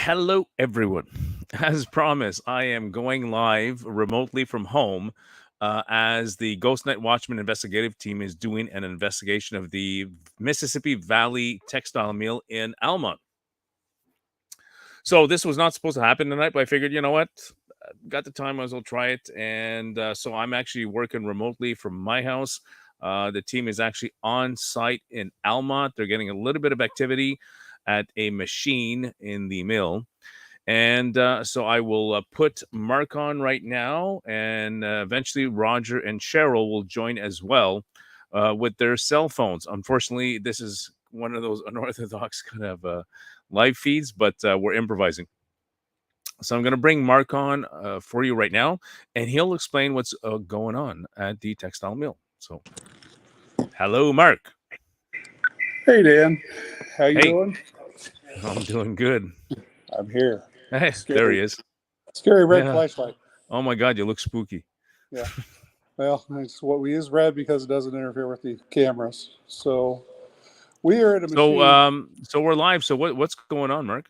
Hello, everyone. As promised, I am going live remotely from home as the Ghost Night Watchman investigative team is doing an investigation of the Mississippi Valley Textile Mill in Almont. So this was not supposed to happen tonight, but I figured, you know what? Got the time, I as well try it. And so I'm actually working remotely from my house. The team is actually on site in Almont. They're getting a little bit of activity at a machine in the mill. And so I will put Mark on right now, and eventually Roger and Cheryl will join as well with their cell phones. Unfortunately, this is one of those unorthodox kind of live feeds, but we're improvising. So I'm going to bring Mark on for you right now, and he'll explain what's going on at the textile mill. So, hello, Mark. Hey, Dan. How you doing? I'm doing good. I'm here. Hey, there he is. Scary red flashlight. Oh my God, you look spooky. Yeah. Well, it's what we use red because it doesn't interfere with the cameras. So we are at a machine. So we're live. So what's going on, Mark?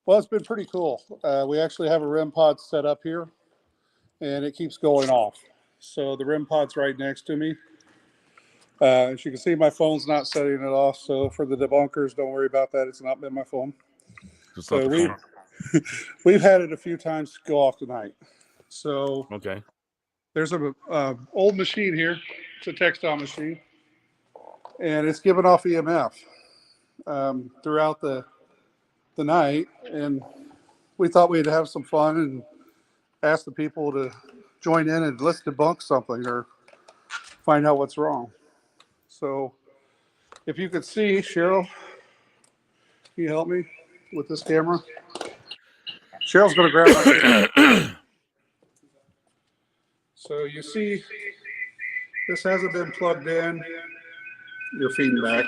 Well, it's been pretty cool. We actually have a REM pod set up here, and it keeps going off. So the REM pod's right next to me. As you can see, my phone's not setting it off. So for the debunkers, don't worry about that. It's not been my phone. So we've had it a few times go off tonight. So okay, there's a old machine here. It's a textile machine, and it's giving off EMF throughout the night. And we thought we'd have some fun and ask the people to join in and let's debunk something or find out what's wrong. So if you could see, Cheryl, can you help me with this camera? Cheryl's going to grab my camera. So you see, this hasn't been plugged in. You're feeding back.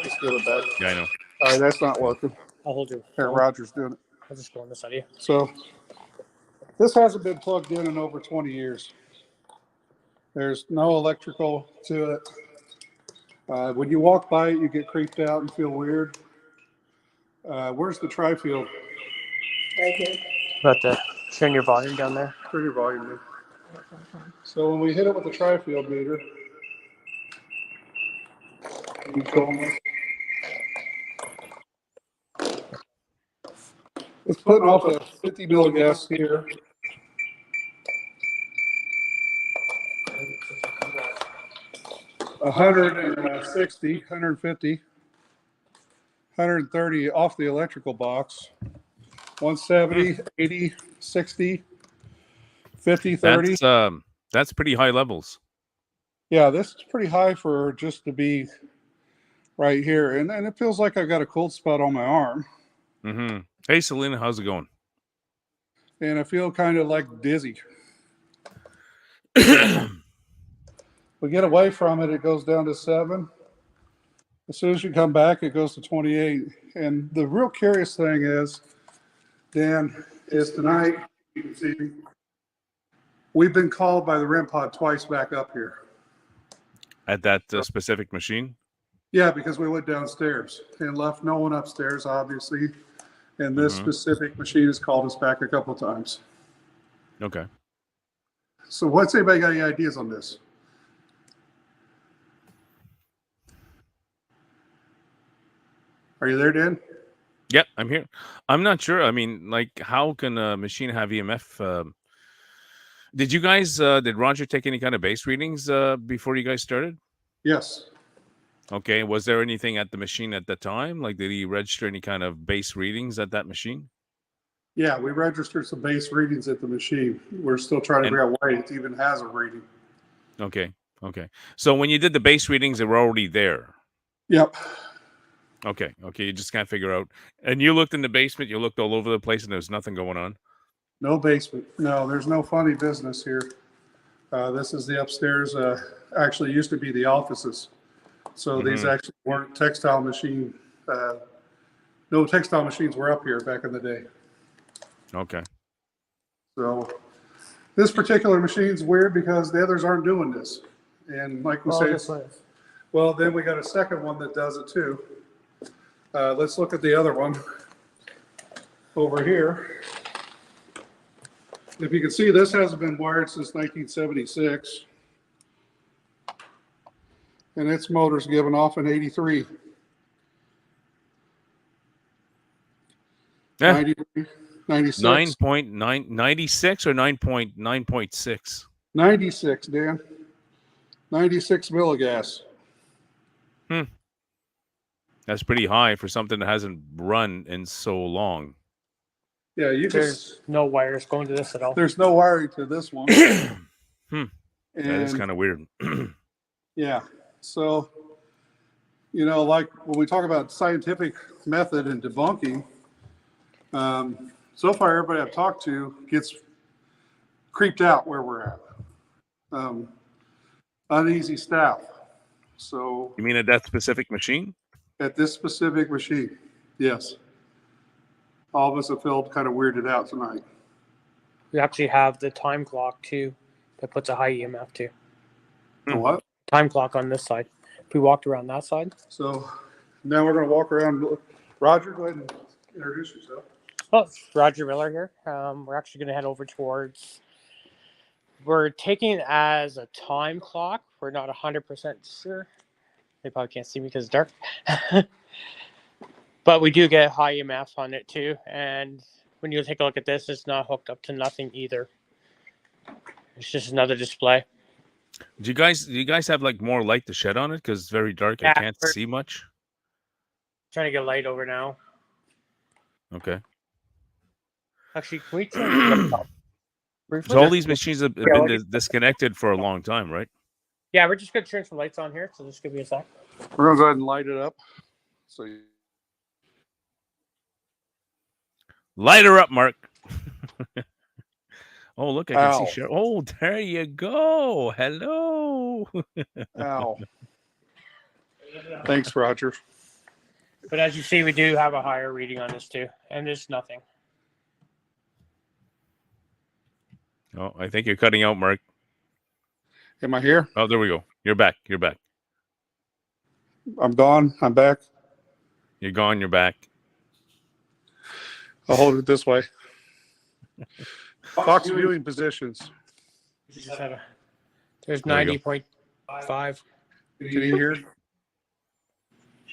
Just give it back. Yeah, I know. All right, that's not working. I'll hold you. Here, Roger's doing it. I'll just go on this side of you. So this hasn't been plugged in over 20 years. There's no electrical to it. When you walk by it, you get creeped out and feel weird. Where's the tri-field? Right here. About to turn your volume down there. Turn your volume down. So when we hit it with the tri-field meter, you show them it's putting off a 50 milligas here. A 160, 150, 130 off the electrical box. 170, 80, 60, 50, 30. That's pretty high levels. Yeah, this is pretty high for just to be right here. And it feels like I've got a cold spot on my arm. Mm-hmm. Hey, Selena, how's it going? And I feel kind of like dizzy. We get away from it, it goes down to 7. As soon as you come back, it goes to 28. And the real curious thing is, Dan, is tonight, you can see me, we've been called by the REM pod twice back up here. At that specific machine? Yeah, because we went downstairs and left no one upstairs, obviously. And this specific machine has called us back a couple of times. Okay. So what's anybody got any ideas on this? Are you there, Dan? Yep, I'm here. I'm not sure. I mean, like, how can a machine have EMF? Did you guys, did Roger take any kind of base readings before you guys started? Yes. Okay. Was there anything at the machine at the time? Like, did he register any kind of base readings at that machine? Yeah, we registered some base readings at the machine. We're still trying to figure out why it even has a reading. Okay. Okay. So when you did the base readings, they were already there. Yep. Okay. You just can't figure out. And you looked in the basement, you looked all over the place, and there's nothing going on? No basement. No, there's no funny business here. This is the upstairs. Actually used to be the offices. So these actually weren't textile machine. No textile machines were up here back in the day. Okay. So this particular machine's weird because the others aren't doing this. And like we say, well, then we got a second one that does it too. Let's look at the other one. over here, if you can see, this hasn't been wired since 1976. And its motor's given off in 83. Eh, 93, 96. 9.996 or 9.9.6? 96, Dan. 96 milligas. That's pretty high for something that hasn't run in so long. Yeah, There's no wires going to this at all. there's no wiring to this one. That is And kind of weird. yeah, so, like when we talk about scientific method and debunking, so far everybody I've talked to gets creeped out where we're at. Uneasy staff. So You mean at that specific machine? at this specific machine, yes. All of us have felt kind of weirded out tonight. We actually have the time clock too that puts a high EMF too. The what? Time clock on this side. If we walked around that side. So now we're going to walk around. Roger, go ahead and introduce yourself. Oh, it's Roger Miller here. We're actually going to head over towards. We're taking it as a time clock. We're not 100% sure. They probably can't see me because it's dark. But we do get high EMF on it too. And when you take a look at this, it's not hooked up to nothing either. It's just another display. Do you guys have like more light to shed on it? Because it's very dark. I can't see much. Trying to get light over now. Okay. Actually, can we turn So all these machines have been disconnected for a long time, right? Yeah, we're just going to turn some lights on here. So just give me a sec. We're going to go ahead and light it up. So Light her up, Mark. Oh, look, I can Ow. see Cheryl. Oh, there you go. Hello. Ow. Thanks, Roger. But as you see, we do have a higher reading on this too. And there's nothing. Oh, I think you're cutting out, Mark. Am I here? Oh, there we go. You're back. You're back. I'm gone. I'm back. You're gone. You're back. I'll hold it this way. Fox viewing positions. There's There you 90.5. Can you hear?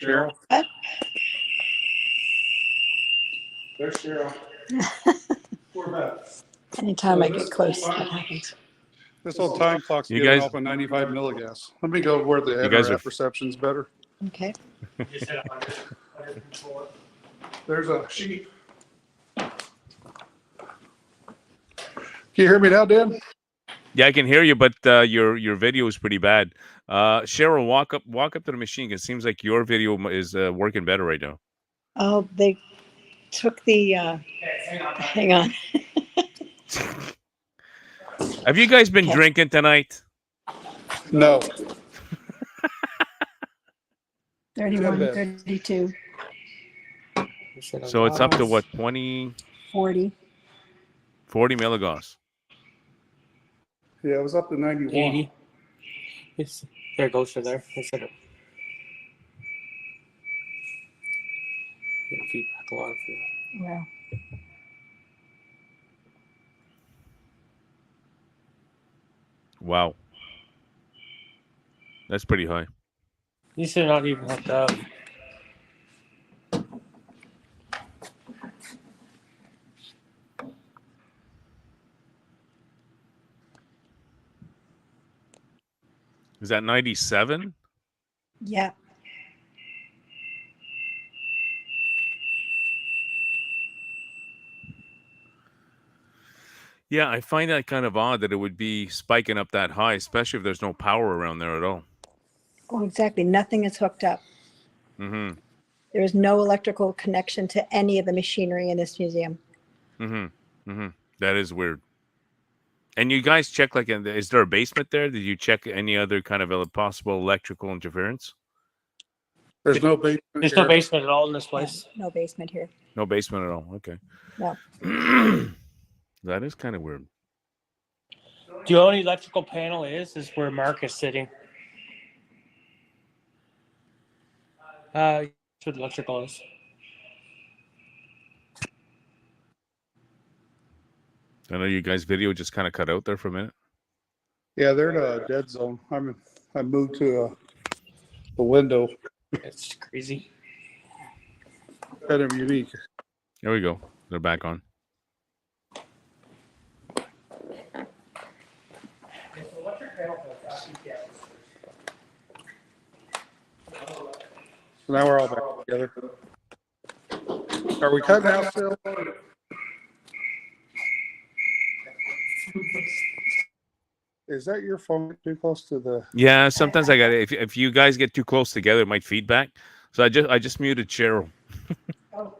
Cheryl? There's Cheryl. We're back. Anytime I get close, that happens. This old time clock's You giving guys- off a 95 milligas. Let me go where the guys header are- perception's better. Okay. There's a sheep. Can you hear me now, Dan? Yeah, I can hear you, but your video is pretty bad. Cheryl, walk up to the machine. It seems like your video is working better right now. Oh, they took the, hang on. Have you guys been Okay. drinking tonight? No. 31, Good. 32, So it's up to what, 20, 40. 40 milligauss? Yeah, it was up to 91. 80. It's, there it goes for there. Instead of feedback a lot of feedback. Wow. Wow. That's pretty high. These are not even hooked up. Is that 97? Yeah. Yeah, I find that kind of odd that it would be spiking up that high, especially if there's no power around there at all. Oh, exactly. Nothing is hooked up. Mm-hmm. There is no electrical connection to any of the machinery in this museum. Mm-hmm. Mm-hmm. That is weird. And you guys check, like, is there a basement there? Did you check any other kind of possible electrical interference? There's no basement. There's here. no basement at all in this Yeah, place. no basement here. No basement at all. Okay. No. That is kind of weird. The only electrical panel is where Mark is sitting. That's what electrical is. I know you guys' video just kind of cut out there for a minute. Yeah, they're in a dead zone. I moved to a window. It's crazy. Kind of unique. There we go. They're back on. So now we're all back together. Are we cutting out still? Is that your phone too close to the? Yeah, sometimes I got it. If you guys get too close together, it might feedback. So I just muted Cheryl. Oh.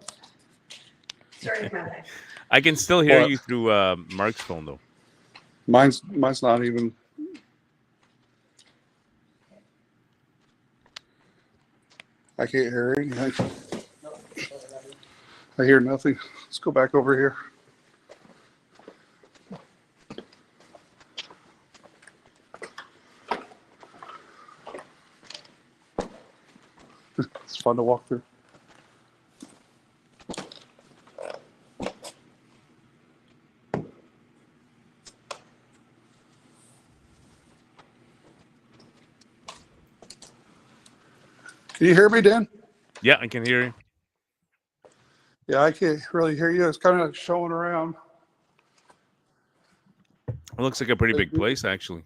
Sorry about that. I can still hear What? you through Mark's phone though. Mine's not even. I can't hear anything. I hear nothing. Let's go back over here. It's fun to walk through. Can you hear me, Dan? Yeah, I can hear you. Yeah, I can't really hear you. It's kind of showing around. It looks like a pretty big place, actually.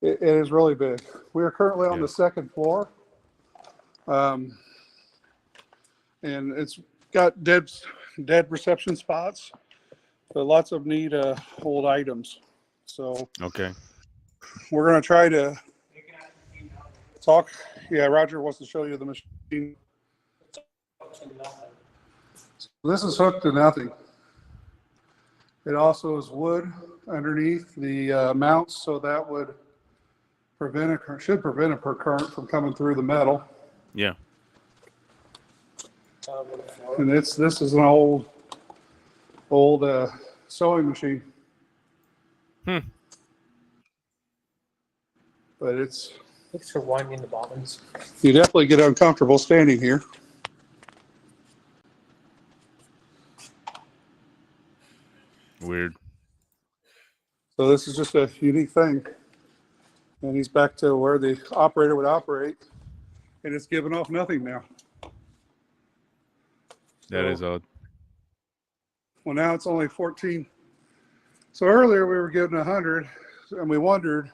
It is really big. We are currently on Yeah. the second floor. And it's got dead reception spots, but lots of neat old items. So Okay. we're going to try to talk. Yeah, Roger wants to show you the machine. This is hooked to nothing. It also is wood underneath the mounts, so that would should prevent a current from coming through the metal. Yeah. And this is an old sewing machine. Hmm. But it's, Thanks for winding the bobbins. you definitely get uncomfortable standing here. Weird. So this is just a unique thing. And he's back to where the operator would operate, and it's giving off nothing now. That So, is odd. well, now it's only 14. So earlier we were getting 100, and we wondered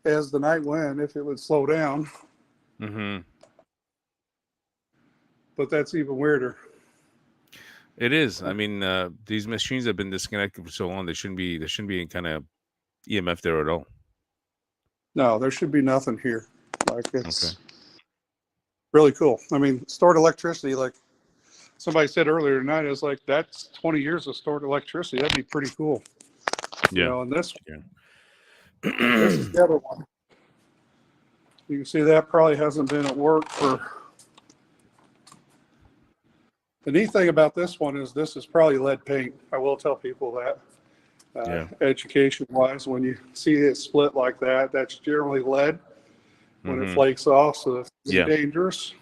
as the night went if it would slow down. Mm-hmm. But that's even weirder. It is. I mean, these machines have been disconnected for so long. There shouldn't be any kind of EMF there at all. No, there should be nothing here. Like, it's Okay. really cool. I mean, stored electricity, like somebody said earlier tonight, it's like that's 20 years of stored electricity. That'd be pretty cool. You Yeah. know, and this Yeah. this is the other one. You can see that probably hasn't been at work for. The neat thing about this one is this is probably lead paint. I will tell people that. Yeah. Education-wise, when you see it split like that, that's generally lead when it Mhm. flakes off, so it's Yeah. dangerous.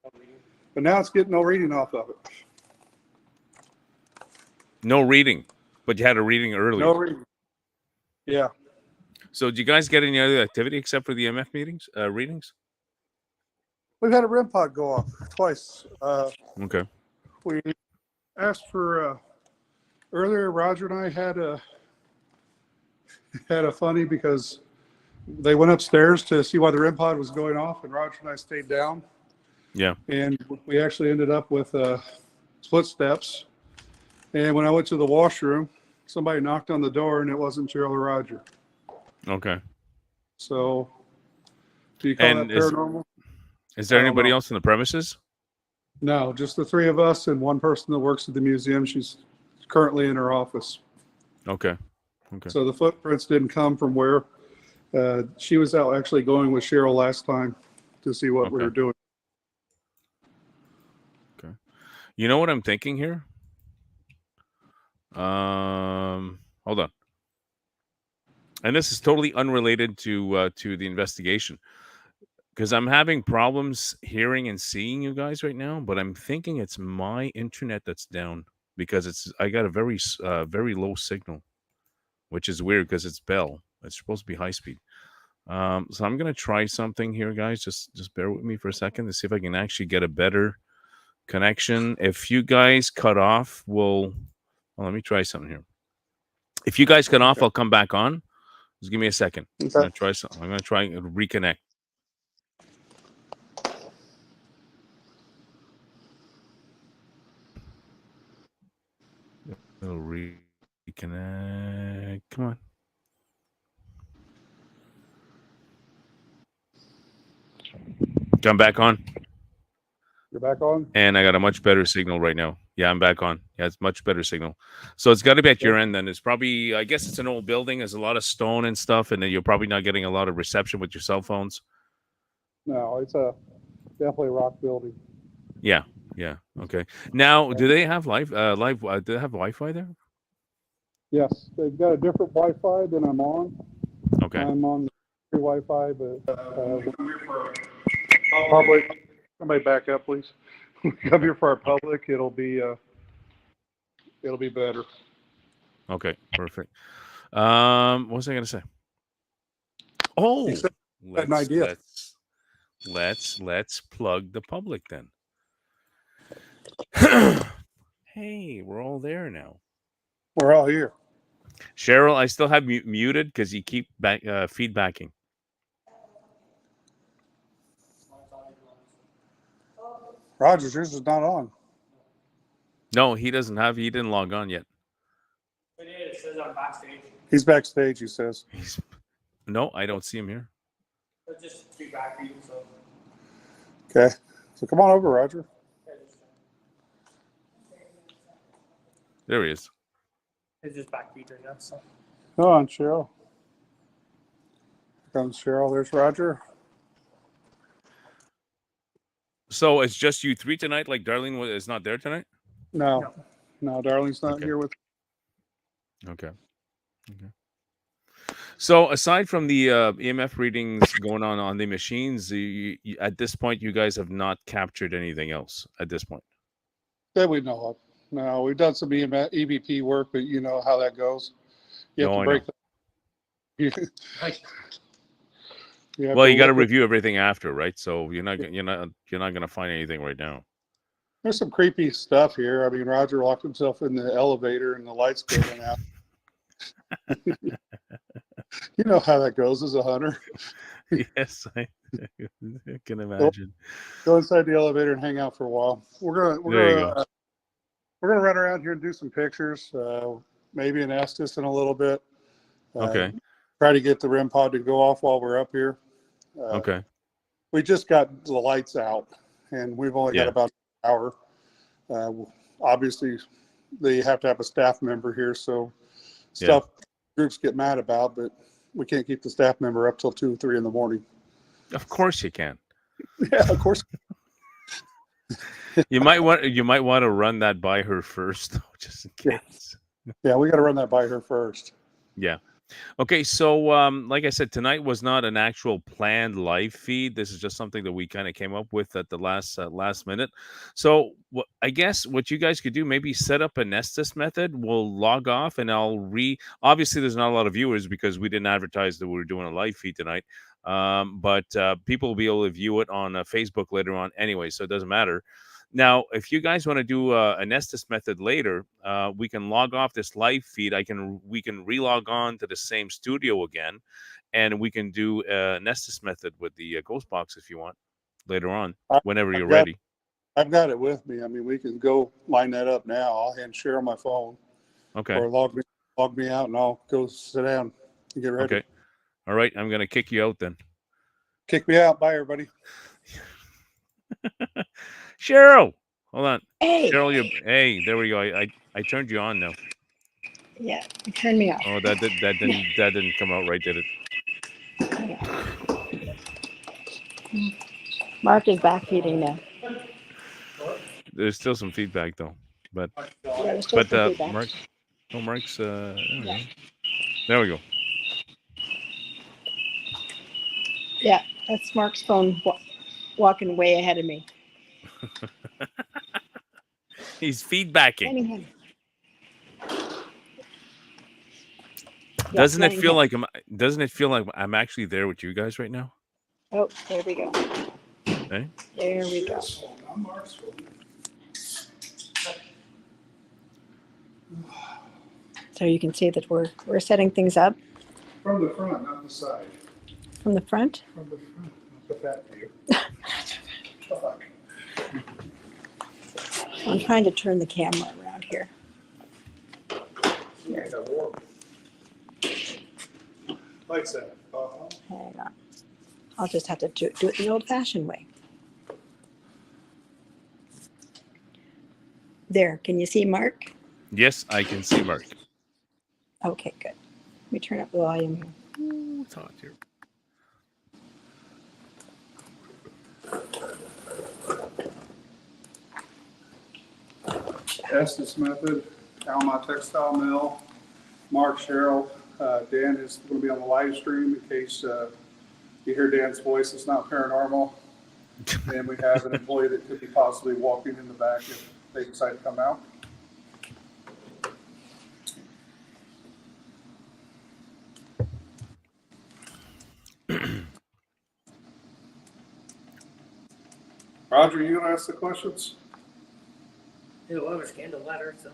But now it's getting no reading off of it. No reading, but you had a reading earlier. No reading. Yeah. So, do you guys get any other activity except for the MF meetings, readings? We've had a REM pod go off twice. Okay. We asked for earlier. Roger and I had a funny because they went upstairs to see why the REM pod was going off, and Roger and I stayed down. Yeah. And we actually ended up with split steps. And when I went to the washroom, somebody knocked on the door, and it wasn't Cheryl or Roger. Okay. So, do you call And that paranormal? is there I don't anybody know. else in the premises? No, just the three of us and one person that works at the museum. She's currently in her office. Okay. Okay. So the footprints didn't come from where she was out actually going with Cheryl last time to see what we Okay. were doing. Okay. You know what I'm thinking here? Hold on. And this is totally unrelated to the investigation, because I'm having problems hearing and seeing you guys right now, but I'm thinking it's my internet that's down. because I got a very low signal, which is weird because it's Bell. It's supposed to be high speed. So I'm gonna try something here, guys. Just bear with me for a second to see if I can actually get a better connection. If you guys cut off, let me try something here. If you guys cut off, I'll come back on. Just give me a second. I'm Okay. gonna try something. I'm gonna try and reconnect. It'll reconnect. Come on. Come back on. You're back on? And I got a much better signal right now. Yeah, I'm back on. Yeah, it's much better signal. So it's got to be at your end then. It's probably, I guess it's an old building. There's a lot of stone and stuff, and then you're probably not getting a lot of reception with your cell phones. No, it's definitely a rock building. Yeah. Okay. Now, do they have do they have Wi-Fi there? Yes, they've got a different Wi-Fi than I'm on. Okay. I'm on the Wi-Fi, but public. Somebody back up, please. Come here for our public. It'll be better. Okay. Perfect. What was I gonna say? Oh, You said an idea. let's plug the public then. Hey, we're all there now. We're all here. Cheryl, I still have muted because you keep feedbacking. Rogers, yours is not on. No, he didn't log on yet. It says I'm backstage. He's backstage, he says. No, I don't see him here. Let's just be back reading, so. Okay. So come on over, Roger. There he is. It's just back feeder now, so. Come on, Cheryl. Here comes Cheryl. There's Roger. So it's just you three tonight? Like Darlene is not there tonight? No, Darlene's not here with. Okay. So aside from the EMF readings going on the machines, at this point, you guys have not captured anything else at this point? That we know of. No, we've done some EVP work, but you know how that goes. You have to break Well, you got to review everything after, right? So you're not going to find anything right now. There's some creepy stuff here. I mean, Roger locked himself in the elevator and the lights going out. You know how that goes as a hunter. Yes, I can imagine. Go inside the elevator and hang out for a while. We're gonna run around here and do some pictures. Maybe an Estes in a little bit. Okay. Try to get the REM pod to go off while we're up here. Okay. We just got the lights out, and we've only got about an hour. Obviously, they have to have a staff member here, so stuff groups get mad about, but we can't keep the staff member up till 2 or 3 in the morning. Of course you can. Yeah, of course. You might want to run that by her first, just in case. Yeah, we got to run that by her first. Yeah. Okay, so like I said, tonight was not an actual planned live feed. This is just something that we kind of came up with at the last minute. So I guess what you guys could do, maybe set up an Estes method. We'll log off and obviously there's not a lot of viewers because we didn't advertise that we were doing a live feed tonight. But people will be able to view it on Facebook later on anyway, so it doesn't matter. Now, if you guys want to do an Estes method later, we can log off this live feed. We can relog on to the same studio again, and we can do an Estes method with the Ghost Box if you want later on, whenever you're ready. I've got it with me. I mean, we can go line that up now. I'll hand share on my phone. Okay. Or log me out, and I'll go sit down and get ready. Okay. All right. I'm going to kick you out then. Kick me out. Bye, everybody. Cheryl, hold on. Hey. Cheryl, hey, there we go. I turned you on now. Yeah, you turned me off. Oh, that didn't come out right, did it? Mark is back feeding now. There's still some feedback though, but There's still some feedback. Mark's there we go. Yeah, that's Mark's phone walking way ahead of me. He's feedbacking. Yeah, Doesn't it flying feel head. like doesn't it feel like I'm actually there with you guys right now? Oh, there we go. Eh? There we go. Yes, I'm Mark's. So you can see that we're setting things up From the front, not the side. from the front. From the front, not the back view. Fuck. I'm trying to turn the camera around here. Yeah, that war. Lights that. Hang on. I'll just have to do it the old-fashioned way. There, can you see Mark? Yes, I can see Mark. Okay, good. Let me turn up the volume here. Ooh, it's hot here. Estes Method, Alma Textile Mill, Mark, Cheryl, Dan is going to be on the live stream in case you hear Dan's voice. It's not paranormal. And we have an employee that could be possibly walking in the back if they decide to come out. Roger, you going to ask the questions? Yeah, well, I scanned a letter, so.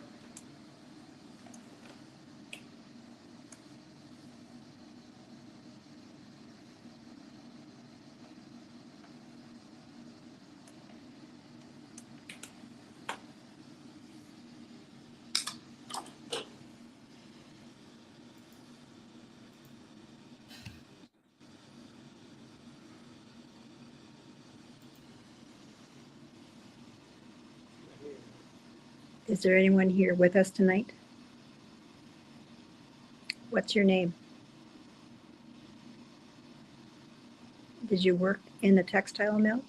Is there anyone here with us tonight? What's your name? Did you work in the textile mill?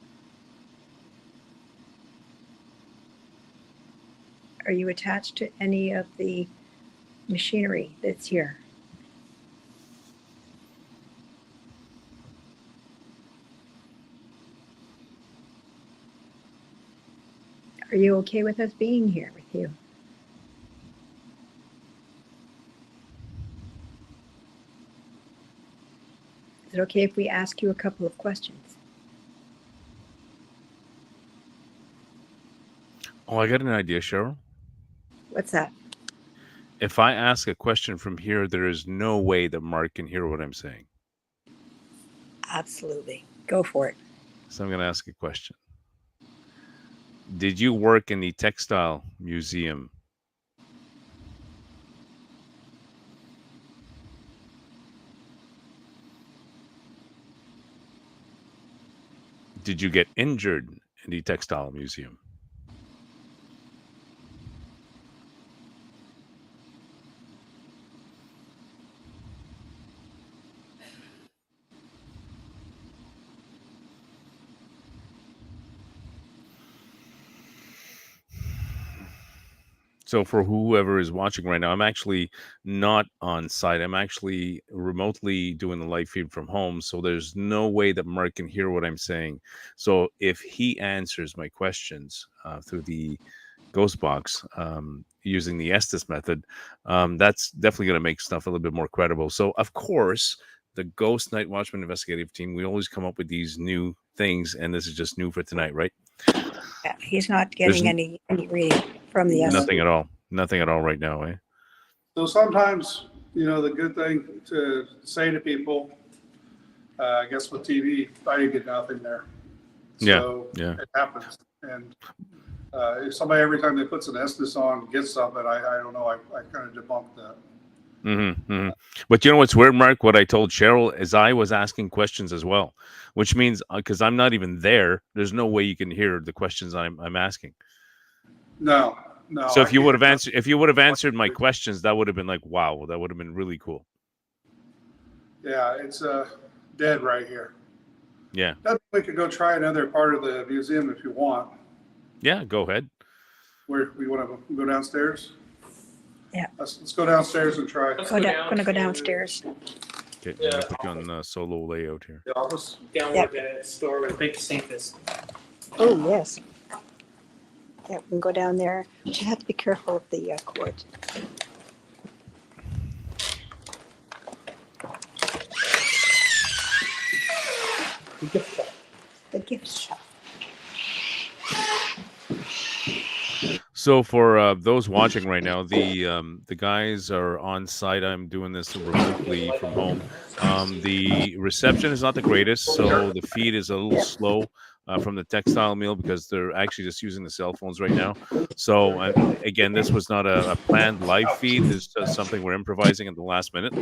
Are you attached to any of the machinery that's here? Are you okay with us being here with you? Is it okay if we ask you a couple of questions? Oh, I got an idea, Cheryl. What's that? If I ask a question from here, there is no way that Mark can hear what I'm saying. Absolutely. Go for it. So I'm going to ask a question. Did you work in the textile museum? Did you get injured in the textile museum? So for whoever is watching right now, I'm actually not on site. I'm actually remotely doing the live feed from home. So there's no way that Mark can hear what I'm saying. So if he answers my questions through the ghost box using the Estes method, that's definitely going to make stuff a little bit more credible. So of course, the Ghost Night Watchman investigative team, we always come up with these new things, and this is just new for tonight, right? Yeah, he's not There's getting any reading from the S. nothing at all. Nothing at all right now, eh? So sometimes, you know, the good thing to say to people, I guess with TV, I didn't get nothing there. So Yeah. it happens. And if somebody, every time they puts an Estes on, gets something, I don't know, I kind of debunked that. But you know what's weird, Mark? What I told Cheryl is I was asking questions as well, which means because I'm not even there, there's no way you can hear the questions I'm asking. No. So if I you would can't. have answered my questions, that would have been like, wow, that would have been really cool. Yeah, it's dead right here. Yeah. We could go try another part of the museum if you want. Yeah, go ahead. Where we want to go downstairs? Yeah. Let's go downstairs and try. Gonna go downstairs. Okay, I'm gonna put you on solo layout here. The office? Down Yep. where the store where the big sink is. Oh, yes. Yeah, we can go down there. You have to be careful of the cord. The gift shop. The gift shop. So for those watching right now, the guys are on site. I'm doing this remotely from home. The reception is not the greatest, so the feed is a little slow from the textile mill because they're actually just using the cell phones right now. So again, this was not a planned live feed. This is just something we're improvising at the last minute.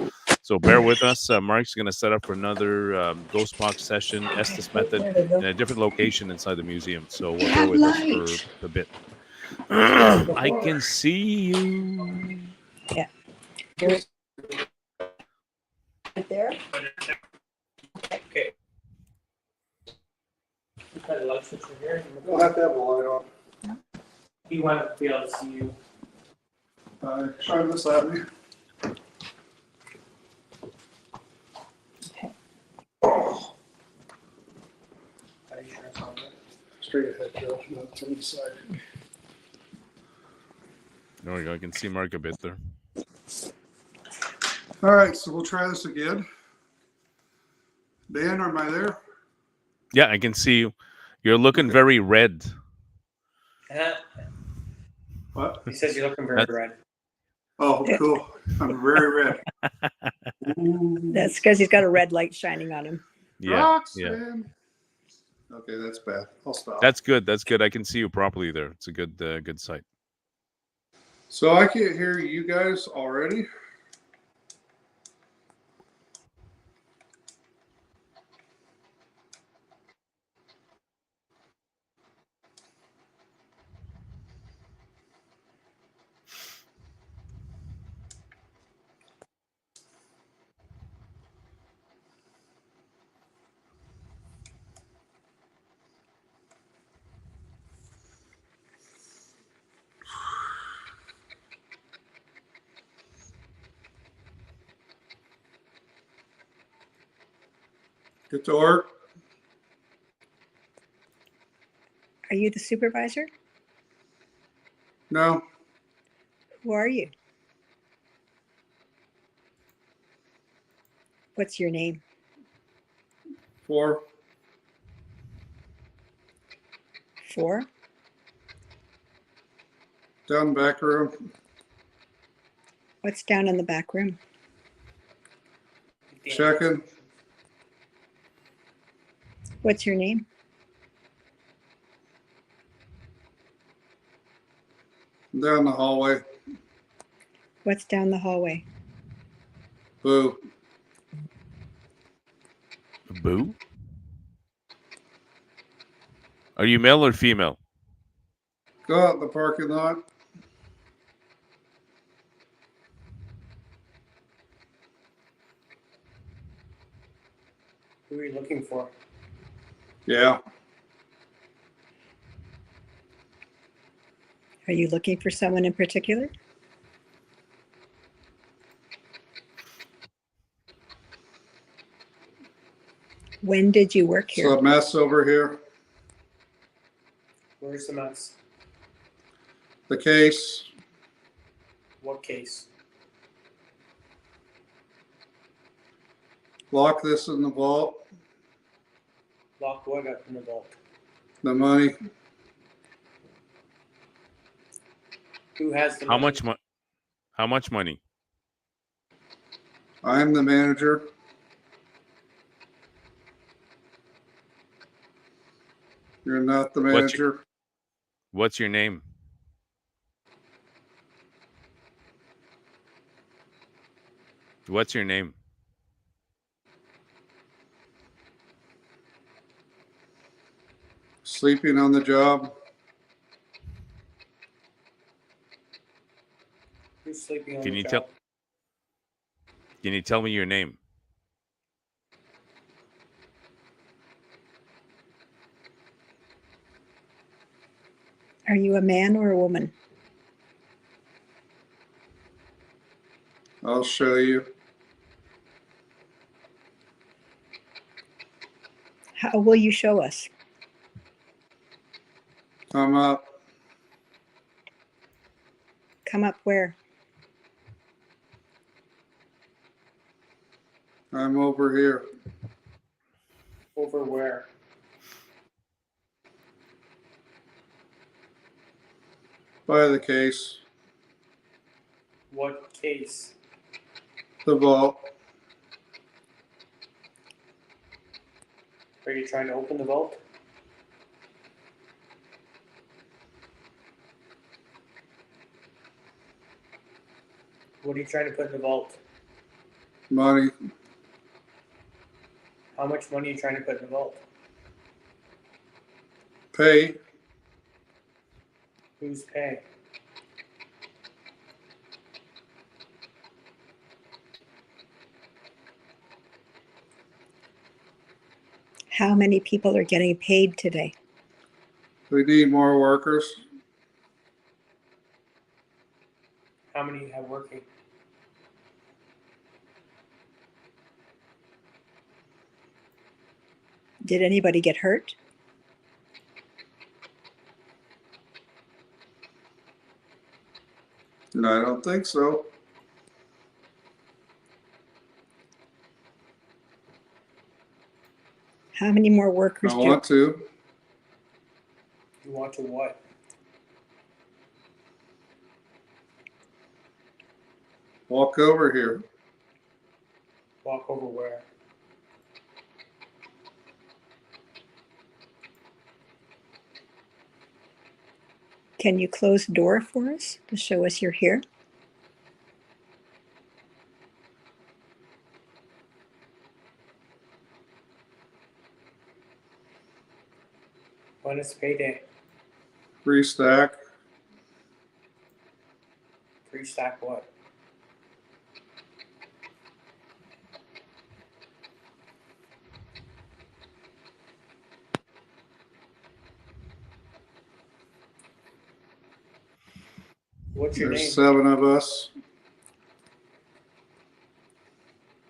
So bear with us. Mark's going to set up for another Ghost Box session, Estes method, There they go. in a different location inside the museum. So They bear have with us for light. a bit. I can see you. Yeah. Here's right there. Okay. You got a light switch in here. We'll have to have a light on. You want to be able to see you. Shine this at me. Okay. Are you sure it's on there? Straight ahead, Joe. Not to the side. There we go. I can see Mark a bit there. All right, so we'll try this again. Dan, am I there? Yeah, I can see you. You're looking very red. What? He says you're looking very That's- red. Oh, cool. I'm very red. Ooh. That's because he's got a red light shining on him. Yeah, yeah. Roxanne. Okay, that's bad. I'll stop. That's good. That's good. I can see you properly there. It's a good sight. So I can't hear you guys already. Get to work. Are you the supervisor? No. Who are you? What's your name? 4. 4? Down back room. What's down in the back room? Checking. What's your name? Down the hallway. What's down the hallway? Boo. Boo? Are you male or female? Go out in the parking lot. Who are you looking for? Yeah. Are you looking for someone in particular? When did you work So here? a mess over here. Where's the mess? The case. What case? Lock this in the vault. Lock what up in the vault? The money. Who has the How money? much How much money? I'm the manager. You're not the What's your- manager. What's your name? What's your name? Sleeping on the job. Who's sleeping on Can the you job? Can you tell me your name? Are you a man or a woman? I'll show you. How will you show us? Come up. Come up where? I'm over here. Over Over where? By the case, What case? the vault. Are you trying to open the vault? What are you trying to put in the vault? Money. How much money are you trying to put in the vault? Pay. Who's paying? How many people are getting paid today? We need more workers. How many you have working? Did anybody get hurt? No, I don't think so. How many more workers I want to. You want to what? Walk over here. Walk over where? Can you close the door for us to show us you're here? When is payday? Restack. Pre-stack what? What's your There's name? 7 of us.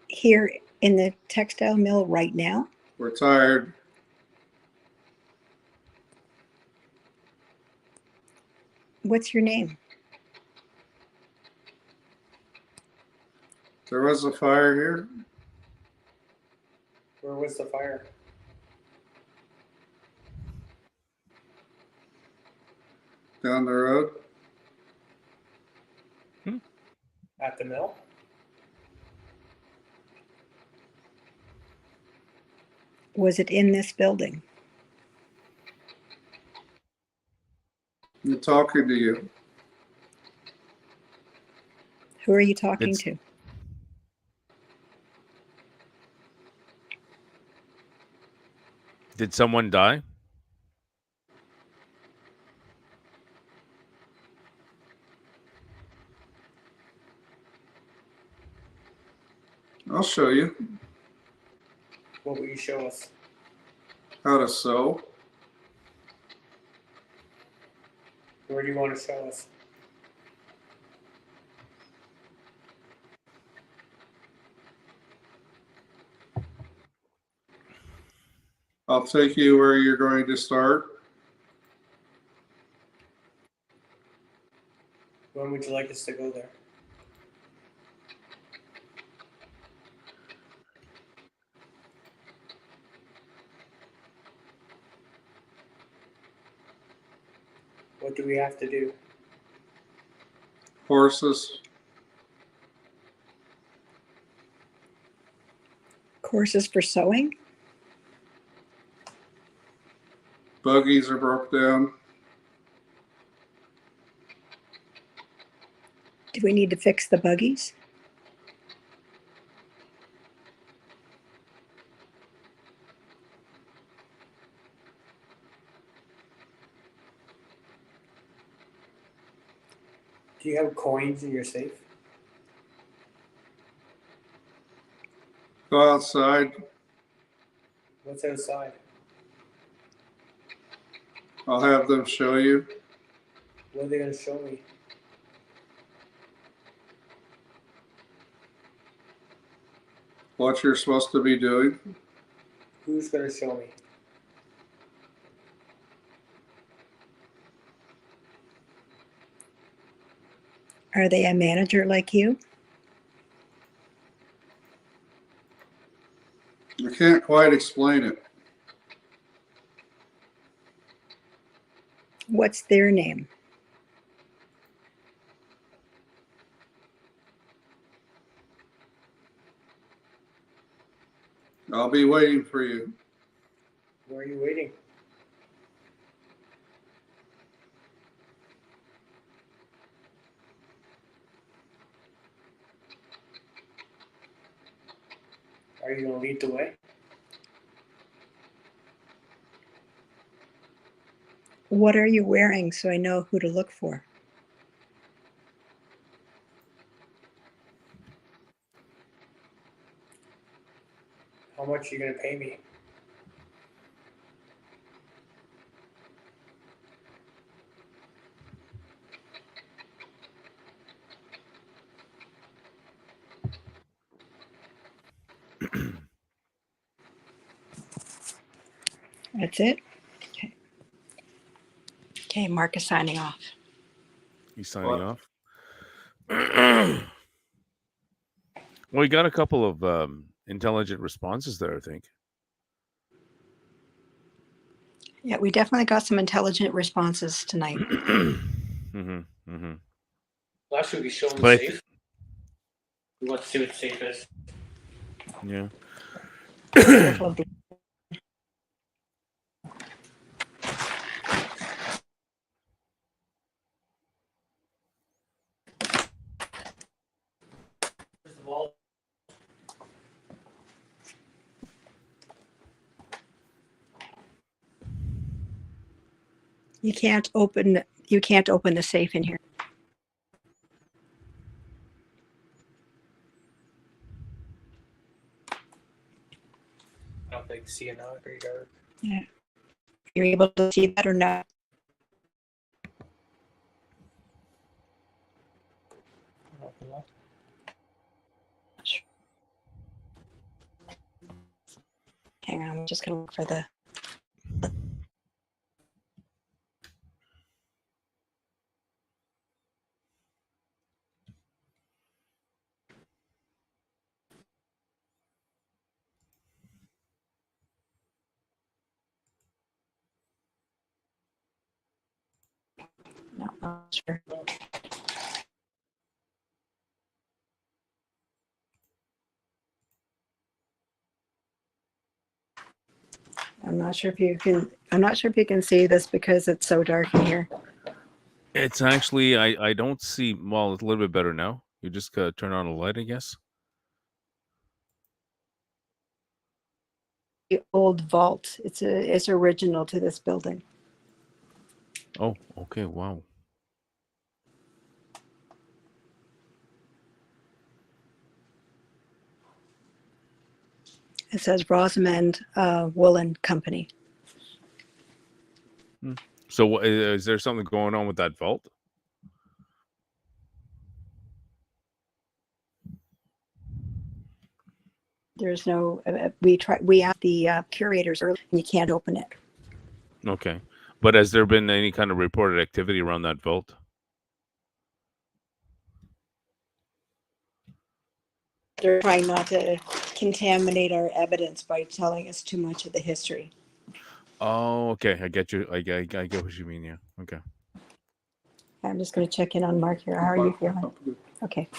Here in the textile mill right now? We're tired. What's your name? There was a fire here. Where was the fire? Down the road. At the mill? Was it in this building? I'm talking to you. Who are you talking It's- to? Did someone die? I'll show you What will you show us? how to sew. Where do you want to show us? I'll take you where you're going to start. When would you like us to go there? What do we have to do? Horses. Courses for sewing? Buggies are broke down. Do we need to fix the buggies? Do you have coins in your safe? Go outside. What's outside? I'll have them show you. What are they going to show me? What you're supposed to be doing. Who's going to show me? Are they a manager like you? I can't quite explain it. What's their name? I'll be waiting for you. Where are you waiting? Are you gonna lead the way? What are you wearing so I know who to look for? How much are you gonna pay me? That's it? Okay. Okay, Mark is signing off. He's signing off. Well, we got a couple of intelligent responses there, I think. Yeah, we definitely got some intelligent responses tonight. Mm-hmm, mm-hmm. Last should we show him the But safe? We want to see what the safe is. yeah. Careful of the First of all, you can't open the safe in here. I don't think see it now. Very dark. Yeah. You're able to see that or not? Hang on, I'm just gonna look for the no, I'm not sure. I'm not sure if you can see this because it's so dark in here. It's actually I don't see. Well, it's a little bit better now. You just turn on a light, I guess. The old vault. It's original to this building. Oh, okay. Wow. It says Rosamond Woolen Company. So, is there something going on with that vault? There's no. We asked the curators earlier, and you can't open it. Okay, but has there been any kind of reported activity around that vault? They're trying not to contaminate our evidence by telling us too much of the history. Oh, okay. I get you. I get what you mean. Yeah. Okay. I'm just going to check in on Mark here. How are you feeling? Okay.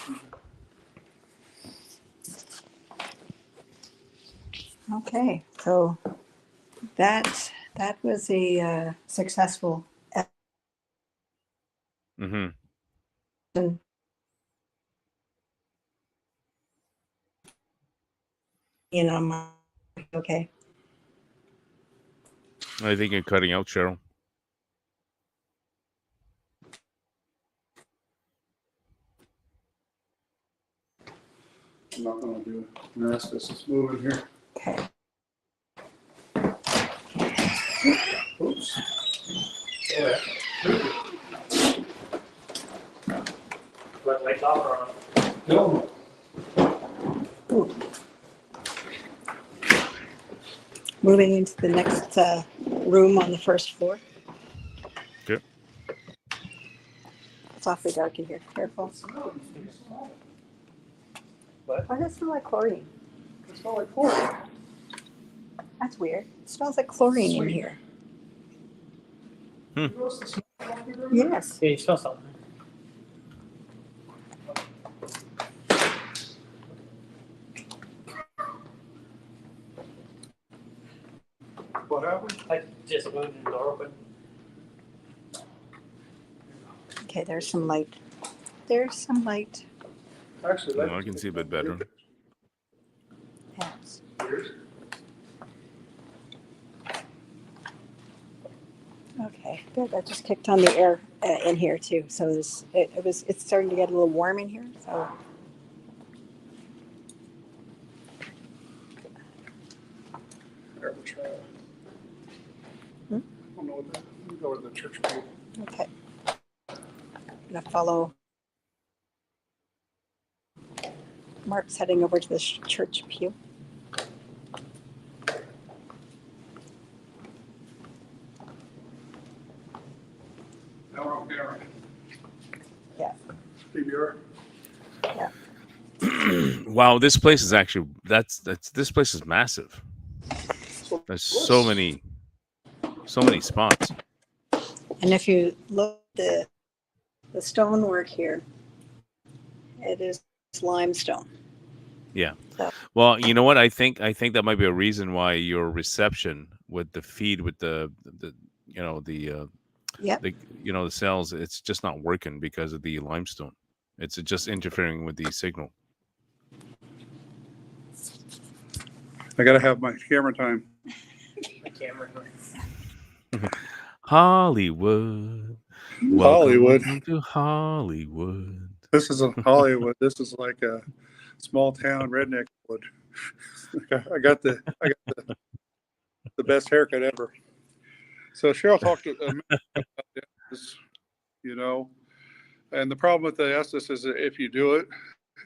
Okay. So that was a successful Mm-hmm. action. Mark. Okay. I think you're cutting out, Cheryl. I'm not going to do it. The rest of us is moving here. Okay. Oops. Yeah. Let lights off or on? No. Ooh. Moving into the next room on the first floor. Okay. It's awfully dark in here. Careful. What? Why does it smell like chlorine? It smells like chlorine. That's weird. It smells like chlorine in Sweet. here. Yes. Yeah, you smell something. What happened? I just moved the door open. Okay, there's some light. There's some light. Actually, Oh, I can see a bit better. Yes. Okay, good. I just kicked on the air in here too, so it's starting to get a little warm in here. So There, we'll try it. Hmm? I don't know what that. Let me go to the church pew. okay, I'm gonna follow. Mark's heading over to the church pew. Now we're on camera. Yeah. PBR. Yeah. Wow, this place is actually this place is massive. There's so many spots. And if you look at the stonework here, it is limestone. Yeah. So, Well, you know what? I think that might be a reason why your reception with the feed with the yep. the cells, it's just not working because of the limestone. It's just interfering with the signal. I gotta have my camera time. The camera. Hollywood. Hollywood. Welcome to Hollywood. This isn't Hollywood. This is like a small town redneck wood. I got the best haircut ever. So Cheryl talked about this, and the problem with the Estes is that if you do it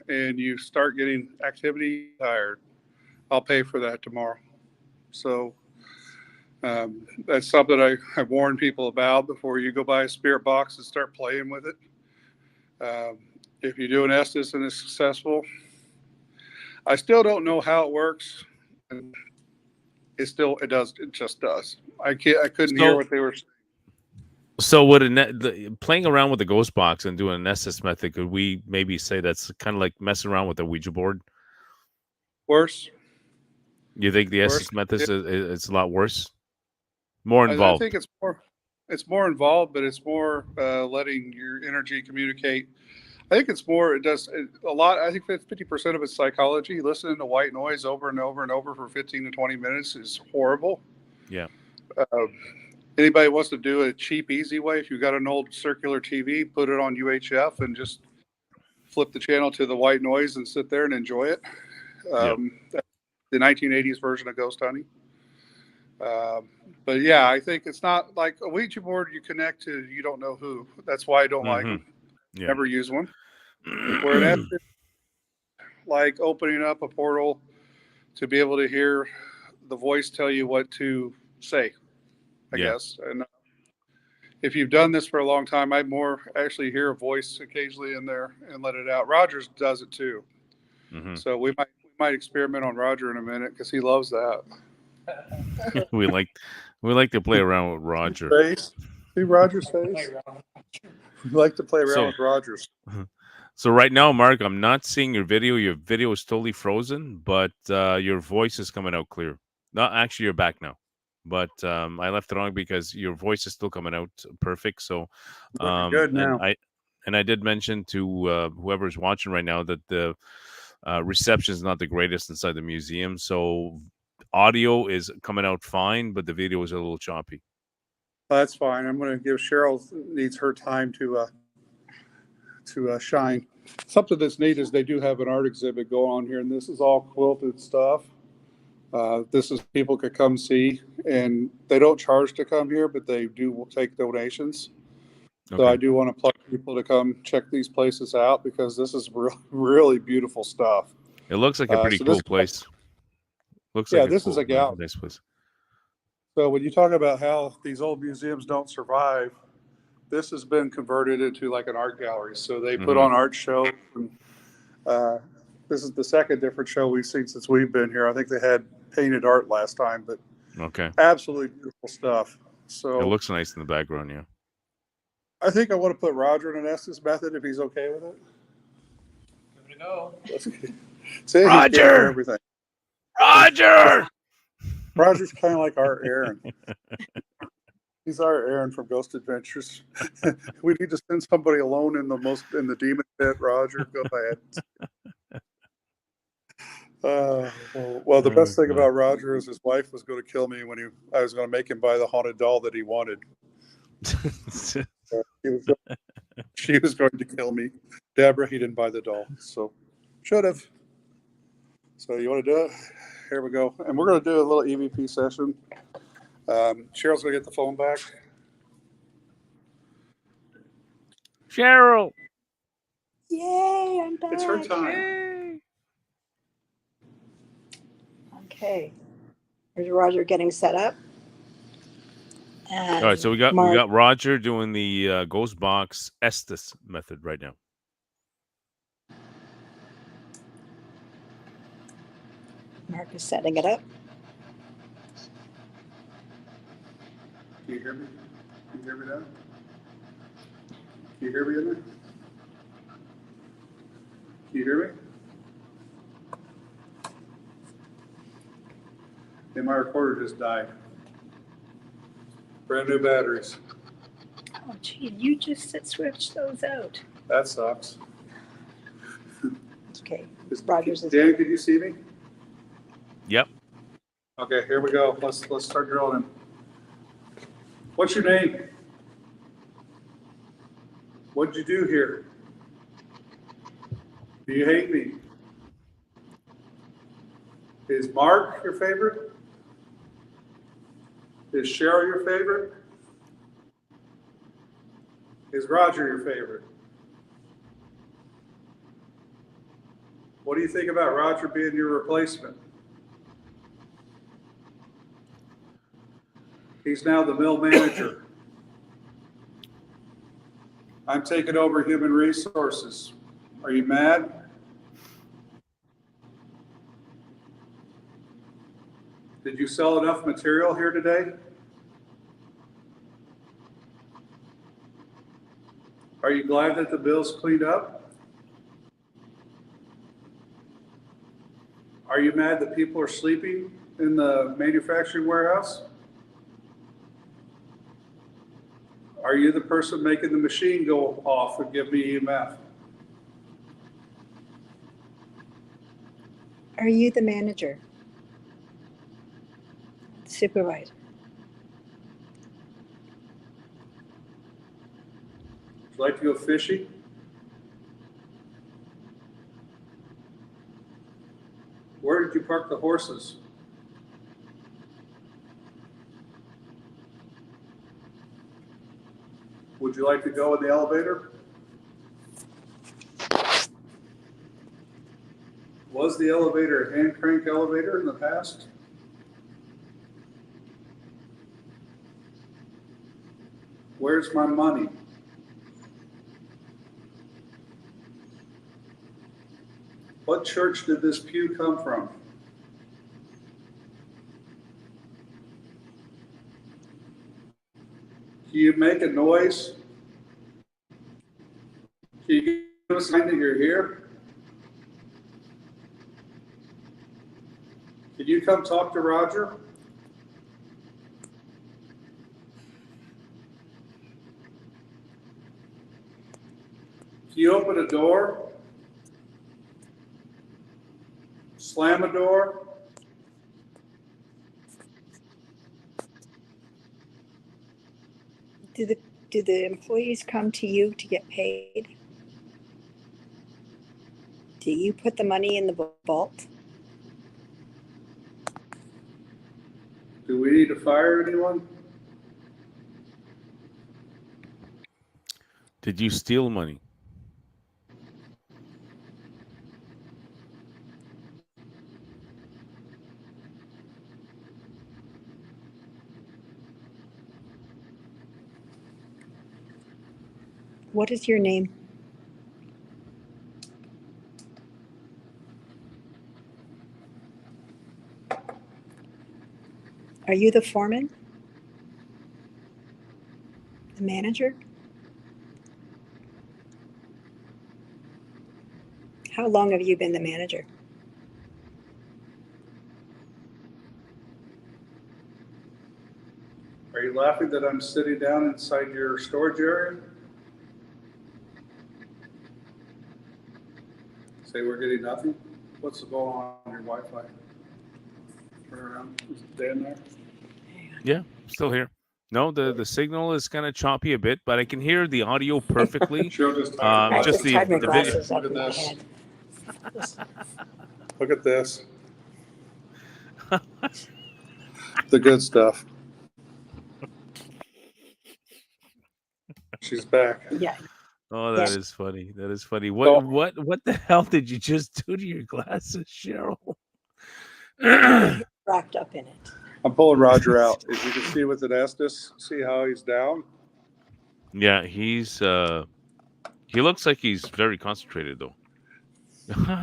and you start getting activity tired, I'll pay for that tomorrow. So that's something I warn people about before you go buy a spirit box and start playing with it. If you do an Estes and it's successful, I still don't know how it works. It just does. I couldn't hear what they were saying. So would playing around with the ghost box and doing an Estes method, could we maybe say that's kind of like messing around with a Ouija board? Worse. You think the Estes method is a lot worse? More I involved? think it's more involved, but it's more letting your energy communicate. I think it's more. It does a lot. I think 50% of it's psychology. Listening to white noise over and over and over for 15 to 20 minutes is horrible. Yeah. Anybody wants to do a cheap, easy way? If you've got an old circular TV, put it on UHF and just flip the channel to the white noise and sit there and enjoy it. The 1980s version of ghost hunting. But yeah, I think it's not like a Ouija board you connect to you don't know who. That's why I don't like them. Yeah. Never use one. Where it has like opening up a portal to be able to hear the voice tell you what to say, I guess. And if you've done this for a long time, I more actually hear a voice occasionally in there and let it out. Rogers does it too. So we might experiment on Roger in a minute because he loves that. we like to play around with Roger. Face. See Roger's face? We like to play around with Rogers. So right now, Mark, I'm not seeing your video. Your video is totally frozen, but your voice is coming out clear. No, actually, you're back now. But I left it on because your voice is still coming out perfect. So good now. And I did mention to whoever's watching right now that the reception is not the greatest inside the museum. So audio is coming out fine, but the video is a little choppy. That's fine. I'm going to give Cheryl needs her time to shine. Something that's neat is they do have an art exhibit going on here, and this is all quilted stuff. This is people could come see, and they don't charge to come here, but they do take donations. Okay. So I do want to plug people to come check these places out because this is really beautiful stuff. It looks like a pretty cool place. Looks like this is a gallery. Nice place. So when you talk about how these old museums don't survive, this has been converted into like an art gallery. So they put on art shows. And, this is the second different show we've seen since we've been here. I think they had painted art last time, but absolutely beautiful stuff. So It looks nice in the background, yeah. I think I want to put Roger in an Estes method if he's okay with it. Give it a go. Say he's game for Roger! everything. Roger! Roger's kind of like our Aaron. He's our Aaron from Ghost Adventures. We need to send somebody alone in the demon pit. Roger, go ahead. Well, the best thing about Roger is his wife was going to kill me when I was going to make him buy the haunted doll that he wanted. She was going to kill me. Deborah, he didn't buy the doll, so should have. So you want to do it? Here we go. And we're going to do a little EVP session. Cheryl's going to get the phone back. Cheryl! Yay, I'm back. It's her time. Yay! Okay. There's Roger getting set up. And All right, so we got Roger doing the Ghost Box Estes method right now. Mark is setting it up. Can you hear me? Can you hear me now? Can you hear me in there? Can you hear me? And my recorder just died. Brand new batteries. Oh, gee, you just switched those out. That sucks. Okay. Roger's is Dan, can you see me? Yep. Okay, here we go. Let's start drilling. What's your name? What'd you do here? Do you hate me? Is Mark your favorite? Is Cheryl your favorite? Is Roger your favorite? What do you think about Roger being your replacement? He's now the mill manager. I'm taking over human resources. Are you mad? Did you sell enough material here today? Are you glad that the bill's cleaned up? Are you mad that people are sleeping in the manufacturing warehouse? Are you the person making the machine go off and give me EMF? Are you the manager? Supervisor? Would you like to go fishing? Where did you park the horses? Would you like to go in the elevator? Was the elevator a hand crank elevator in the past? Where's my money? What church did this pew come from? Can you make a noise? Can you give us a sign that you're here? Can you come talk to Roger? Can you open a door? Slam a door? Do the employees come to you to get paid? Do you put the money in the vault? Do we need to fire anyone? Did you steal money? What is your name? Are you the foreman? The manager? How long have you been the manager? Are you laughing that I'm sitting down inside your storage area? Say we're getting nothing? What's going on your Wi-Fi? Turn around. Is Dan there? Yeah, still here. No, the signal is kind of choppy a bit, but I can hear the audio perfectly. Cheryl just I Just just tied my the video. glasses up Look in at my this. head. Look at this. The good stuff. She's back. Yeah. Oh, that Yes. is funny. That is funny. So- What the hell did you just do to your glasses, Cheryl? Wrapped up in it. I'm pulling Roger out. As you can see with the Estes, see how he's down? Yeah, he's he looks like he's very concentrated though.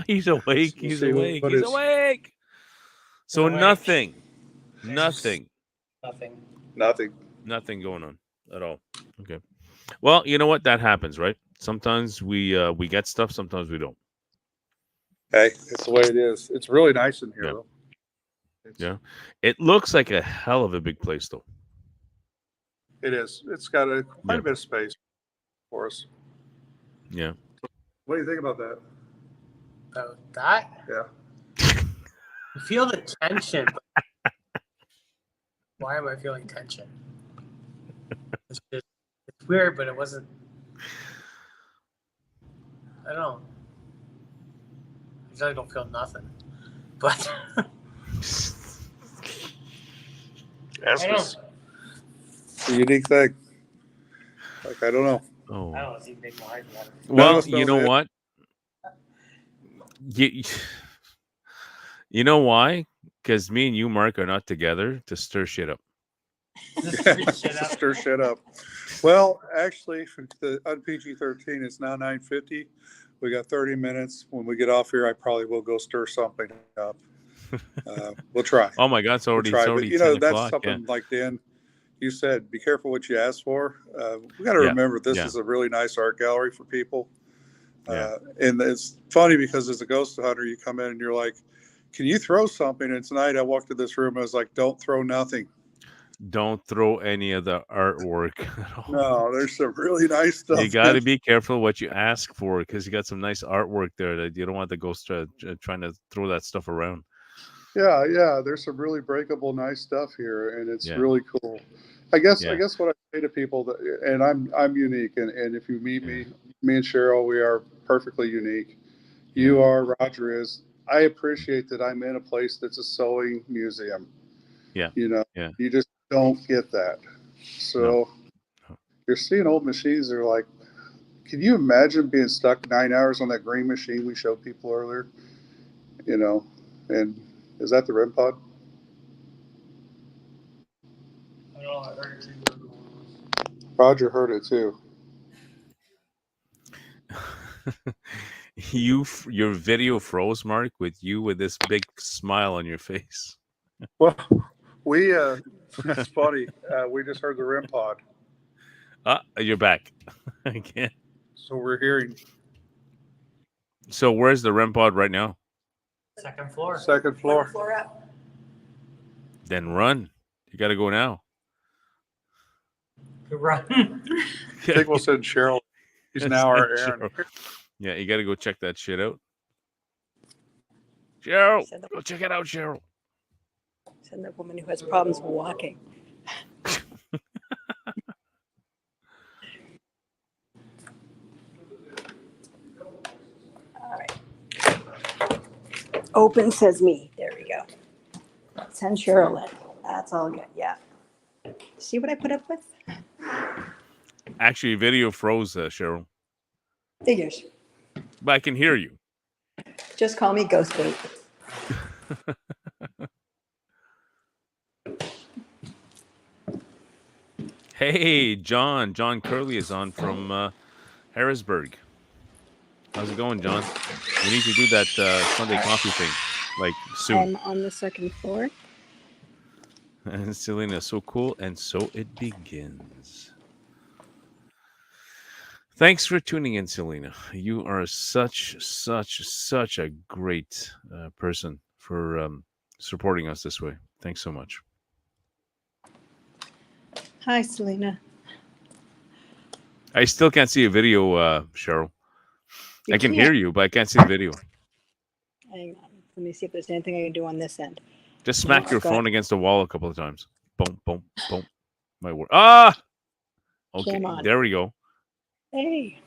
He's awake. We'll He's see awake. what He's is- awake. So awake. nothing Nothing. Nothing. going on at all. Okay. Well, you know what? That happens, right? Sometimes we get stuff. Sometimes we don't. Hey, it's the way it is. It's really nice in here, Yeah. though. It's, Yeah. It looks like a hell of a big place, though. It is. It's got quite Yeah. a bit of space for us. Yeah. What do you think about that? About that? Yeah. You feel the tension. But why am I feeling tension? It's weird, but it wasn't. I don't know. I really don't feel nothing. But That's I don't just a unique thing. Like, I don't know. Oh. I don't know if you make my eyes water. None of Well, us you knows know it. what? You know why? Because me and you, Mark, are not together to stir shit up. Stir shit up. Well, actually, for the PG-13, it's now 9:50. We got 30 minutes. When we get off here, I probably will go stir something up. We'll try. Oh my God, it's We'll already try. it's But already you know, 10 that's o'clock. something Yeah. like Dan, you said, be careful what you ask for. We got to Yeah. remember this Yeah. is a really nice art gallery for people. Yeah. And it's funny because as a ghost hunter, you come in and you're like, can you throw something? And tonight I walked in this room and I was like, don't throw nothing. Don't throw any of the artwork at all. No, there's some really nice stuff. You got to be careful what you ask for because you got some nice artwork there that you don't want the ghost trying to throw that stuff around. Yeah. There's some really breakable, nice stuff here, and it's Yeah. really cool. I guess Yeah. what I say to people that, and I'm unique, and if you meet me and Cheryl, we are perfectly unique. You are, Roger is. I appreciate that I'm in a place that's a sewing museum. Yeah. You know, Yeah. you just don't get that. So No. you're seeing old machines that are like, can you imagine being stuck 9 hours on that green machine we showed people earlier? You know, and is that the REM pod? I don't know. I heard it. Roger heard it too. Your video froze, Mark, with this big smile on your face. Well, we that's funny. We just heard the REM pod, You're back again. so we're hearing So where's the REM pod right now? Second floor. second floor. Floor up. Then run. You got to go now. Good run. I think we'll send Cheryl. He's now our Aaron. Yeah, you got to go check that shit out. Cheryl, Said the- go check it out, Cheryl. Said the woman who has problems walking. All right. Open says me. There we go. Send Cheryl in. That's all good. Yeah. See what I put up with? Actually, video froze, Cheryl, Figures. but I can hear you. Just call me Ghost Bait. Hey, John Curley is on from Harrisburg. How's it going, John? We need to do that Sunday coffee thing, like soon. I'm on the second floor. And Selena, so cool, and so it begins. Thanks for tuning in, Selena. You are such a great person for supporting us this way. Thanks so much. Hi, Selena. I still can't see a video, Cheryl. You I can can't. hear you, but I can't see the video. Hang on. Let me see if there's anything I can do on this end. Just No, smack your I've got phone against the wall a couple of times. Boom, boom, boom. My word. Ah! Okay, cam on. there we go. Hey.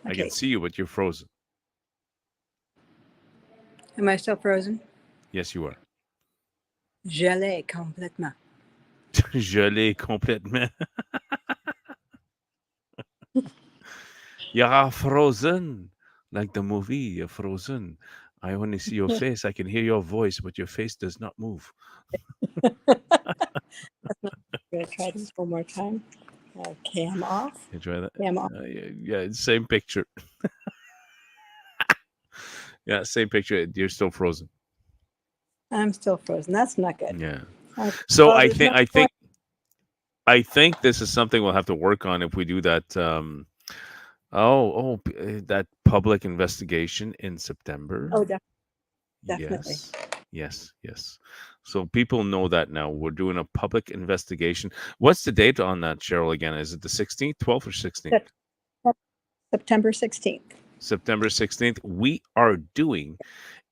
I can Okay. see you, but you're frozen. Am I still frozen? Yes, you are. Gelé complètement. Gelé complètement. You're frozen. Like the movie, you're frozen. I only see your face. I can hear your voice, but your face does not move. I'm going to try this one more time. Cam off. You try that? Cam off. Yeah, same picture. Yeah, same picture. You're still frozen. I'm still frozen. That's not good. Yeah. Oh, So there's no I think this is something we'll have to work on if we do that. That public investigation in September. Oh, definitely. Yes. So people know that now. We're doing a public investigation. What's the date on that, Cheryl? Again, is it the 16th, 12th, or 16th? September 16th. September 16th. We are doing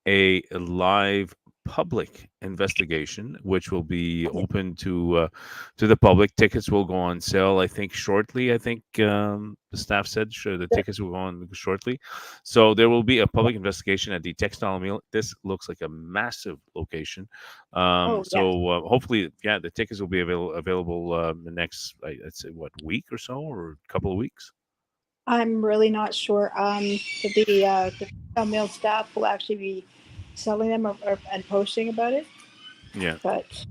a live public investigation, which will be open to the public. Tickets will go on sale, I think, shortly. I think the staff said sure the tickets will go on shortly. So there will be a public investigation at the Textile Museum. This looks like a massive location. So hopefully, yeah, the tickets will be available the next, I'd say, what, week or so, or a couple of weeks. I'm really not sure. The mill staff will actually be selling them and posting about it. Yeah. But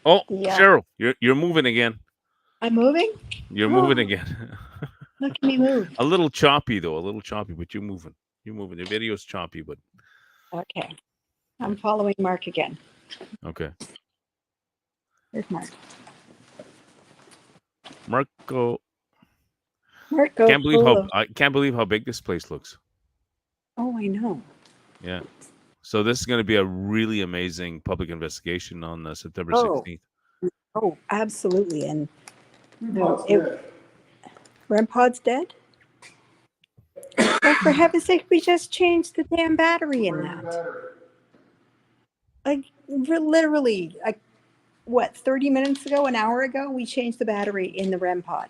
Oh, yeah, Cheryl, you're moving again. I'm moving. You're moving again. Look at me move. A little choppy though, a little choppy, but you're moving. You're moving. The video's choppy, but Okay, I'm following Mark again. okay. There's Mark. Marco, Marco, I can't believe how big this place looks. Oh, I know. Yeah. So this is going to be a really amazing public investigation on September Oh. 16th. Oh, absolutely. And REM pod's dead. Oh, for heaven's sake, we just changed the damn battery in that. Like, literally, like, what, 30 minutes ago, an hour ago, we changed the battery in the REM pod.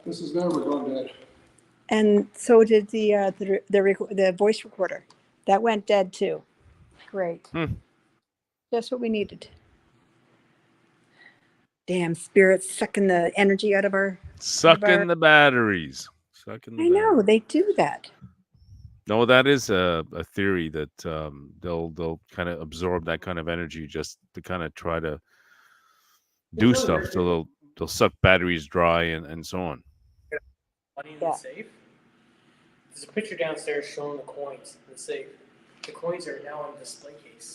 This is never going dead. And so did the voice recorder. That went dead too. Great. Just what we needed. Damn spirits sucking the energy out of our... Sucking the batteries. I know, they do that. No, that is a theory that they'll kind of absorb that kind of energy just to kind of try to do stuff. So they'll suck batteries dry and so on. Money in the safe. There's a picture downstairs showing the coins in the safe. The coins are now in a display case.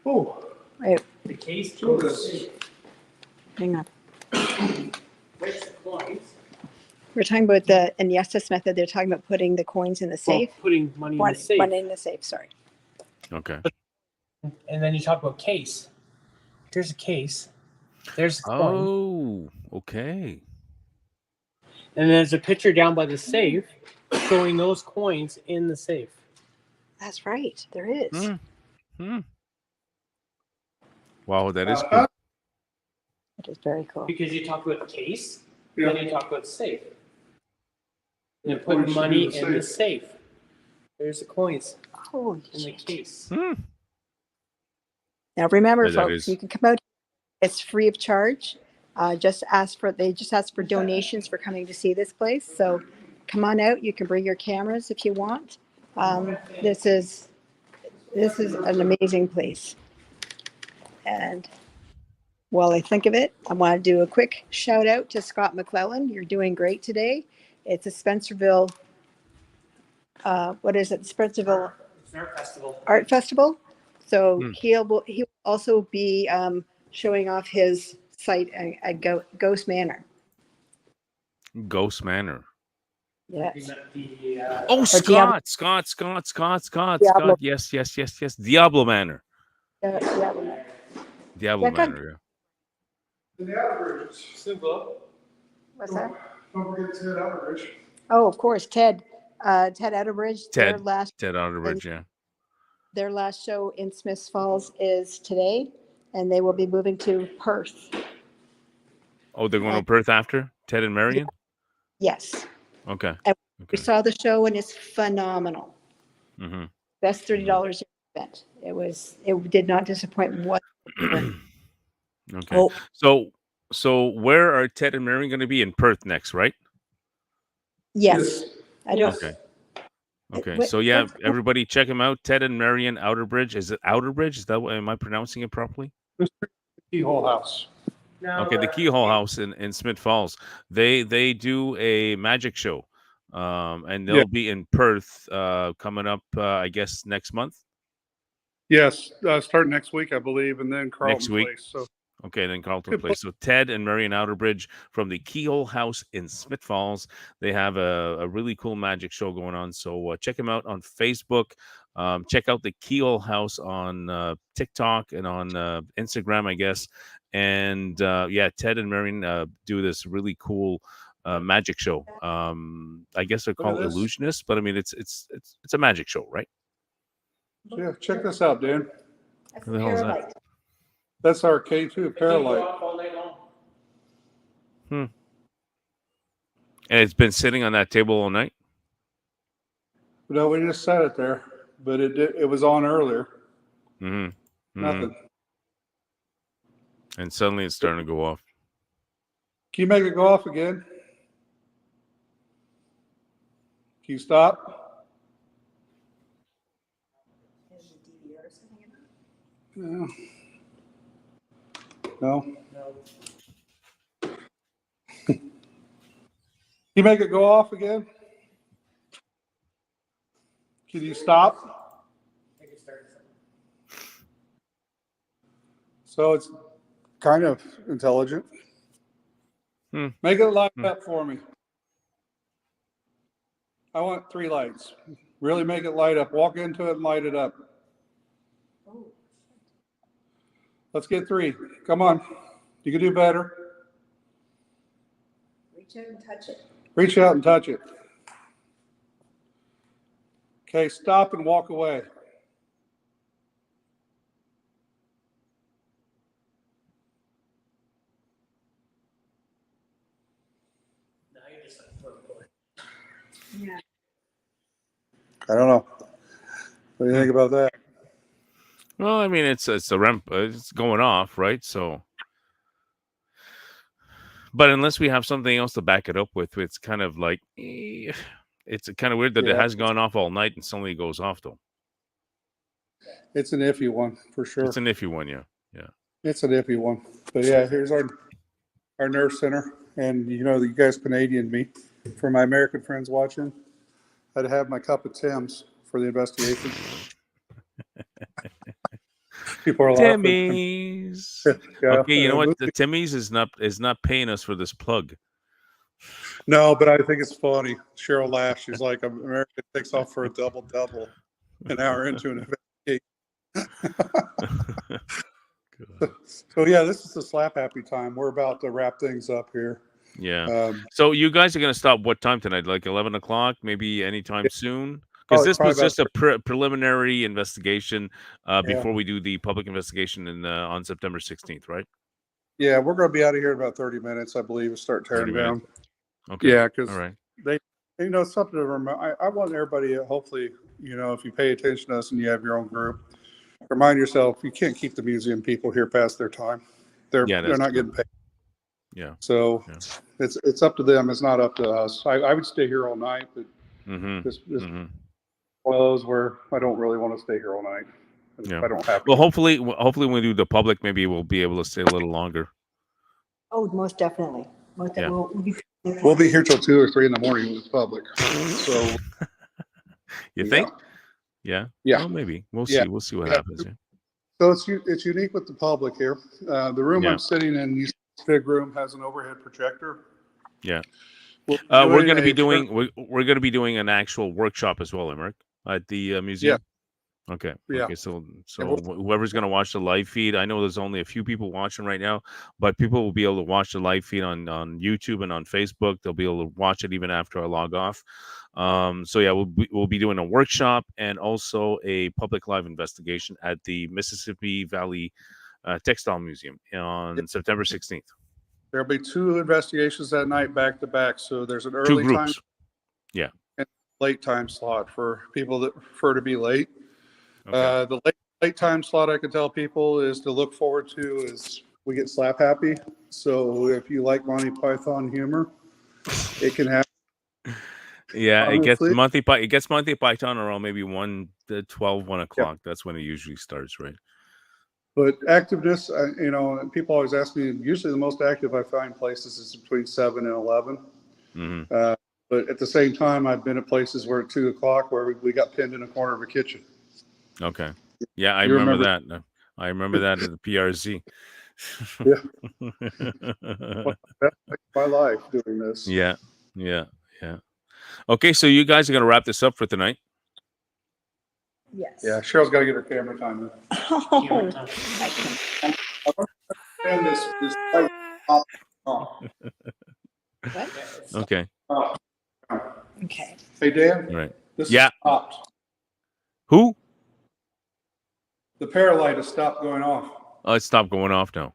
Oh, Wait, The case Show goes this. safe. hang on. Where's the coins? We're talking about the Iniestas method. They're talking about putting the coins in the safe. Well, putting money in the safe. Money in the safe, sorry. Okay. And then you talk about case. There's a case. There's a coin. Oh, okay. And there's a picture down by the safe showing those coins in the safe. That's right. There is. Wow, that is cool. That is very cool. Because you talk about the case, Yeah. then you talk about the safe. And then put money in the safe. There's the coins Holy in the shit. case. Now remember, Yeah, that folks, is. you can come out. It's free of charge. They just ask for donations for coming to see this place. So come on out. You can bring your cameras if you want. This is an amazing place. And while I think of it, I want to do a quick shout out to Scott McClellan. You're doing great today. It's a Spencerville. What is it? Spencerville It's an art festival. Art Festival. So he'll also be showing off his site at Ghost Manor. Ghost Manor. Yes. Oh, Diablo. Scott. Yes. Diablo Manor. Diablo. Diablo Yeah, good. Manor. And the Outerbridges. What's that? Don't forget Ted Outerbridge. Oh, of course, Ted. Ted Outerbridge. Yeah. Ted Outerbridge. Yeah. Their last show in Smiths Falls is today, and they will be moving to Perth. Oh, they're going to And Perth after Ted and Marion. yes, Okay. and we Okay. saw the show, and it's phenomenal. Mm-hmm. Best $30 spent. It did not disappoint whatsoever. Okay. Oh, So where are Ted and Marion going to be? In Perth next, right? yes. I don't. Okay. Okay. What, So yeah, what, everybody check them out. Ted and Marion Outerbridge. Is it Outerbridge? Is that what, am I pronouncing it properly? Keyhole House. No, Okay, the Keyhole House in Smith Falls. They do a magic show, and they'll Yeah. be in Perth coming up. I guess next month. Yes, starting next week, I believe, and then Carlton Next week. Place. So Okay, then Carlton good Place. So Ted and Marion Outerbridge from the Keyhole House in Smith Falls. They have a really cool magic show going on. So check them out on Facebook. Check out the Keyhole House on TikTok and on Instagram, I guess. And yeah, Ted and Marion do this really cool magic show. I guess they're Look at called this. illusionists, but I mean it's a magic show, right? yeah, check this out, Dan. That's What the hell is that? Paralight. That's our K2 Paralight. And it's been sitting on that table all night. No, we just set it there, but it was on earlier. Mm-hmm. Nothing. And suddenly it's starting to go off. Can you make it go off again? Can you stop? No. No. Can you make it go off again? Can you stop? So it's kind of intelligent. Make it light up for me. I want 3 lights. Really make it light up. Walk into it and light it up. Let's get 3. Come on. You can do better. Reach out and touch it. Reach out and touch it. Okay, stop and walk away. now you're just like, boy. Yeah. I don't know. What do you think about that? Well, I mean, it's a ramp. It's going off, right? So, but unless we have something else to back it up with, it's kind of like it's kind of weird that it Yeah. has gone off all night and suddenly it goes off. Though It's an iffy one for sure. it's an iffy one, yeah. It's an iffy one. But yeah, here's our nerve center. And you know, you guys Canadian me. For my American friends watching, I'd have my cup of Tim's for the investigation. People are laughing. Timmy's. Yeah, Okay, you know what? The Timmy's is not paying us for this plug. No, but I think it's funny. Cheryl laughs. She's like, America takes off for a double an hour into an investigation. So yeah, this is the slap happy time. We're about to wrap things up here. Yeah. So you guys are going to stop what time tonight? Like 11 o'clock? Maybe anytime soon? Because this was just a preliminary investigation before we do the public investigation on September 16th, right? Yeah, we're going to be out of here in about 30 minutes, I believe, and start tearing down. Okay. Yeah, because all right. they, you know, something to remember. I want everybody, hopefully, you know, if you pay attention to us and you have your own group, remind yourself you can't keep the museum people here past their time. They're not getting paid. Yeah. So it's up to them. It's not up to us. I would stay here all night, but this one of those where I don't really want to stay here all night. I don't have to. Well, hopefully when we do the public, maybe we'll be able to stay a little longer. Oh, most definitely. We'll be here till 2 or 3 in the morning with the public. So you think? Yeah. Yeah. Well, maybe we'll see. We'll see what happens. Yeah. So it's unique with the public here. The room I'm sitting in, this big room, has an overhead projector. Yeah. We're going to be tour- doing we're going to be doing an actual workshop as well, Emmerich, at the museum. Okay. Yeah. Okay. So And we'll- whoever's going to watch the live feed, I know there's only a few people watching right now, but people will be able to watch the live feed on YouTube and on Facebook. They'll be able to watch it even after I log off. So yeah, we'll be doing a workshop and also a public live investigation at the Mississippi Valley Textile Museum on September 16th. There'll be 2 investigations that night back to back. So there's an 2 early time groups. Yeah. and late time slot for people that prefer to be late. Okay. The late time slot I can tell people is to look forward to is we get slap happy. So if you like Monty Python humor, it can happen. Yeah, it gets Honestly. It gets Monty Python around maybe 1 to 12, 1 o'clock. That's when it usually starts, right? But activeness, and people always ask me, usually the most active I find places is between 7 and 11. Hmm. But at the same time, I've been at places where at 2 o'clock where we got pinned in a corner of a kitchen. Okay. Yeah, I You remember remember? that. I remember that at the PRZ. Yeah. That's my life doing this. Yeah, yeah, yeah. Okay, so you guys are gonna wrap this up for tonight. Yes. Yeah, Cheryl's got to get her camera time. Oh, And this light off. what? Okay. Oh. Okay. Hey, Dan. All right. This Yeah. is stopped. Who? The paralight has stopped going off. Oh, it stopped going off now.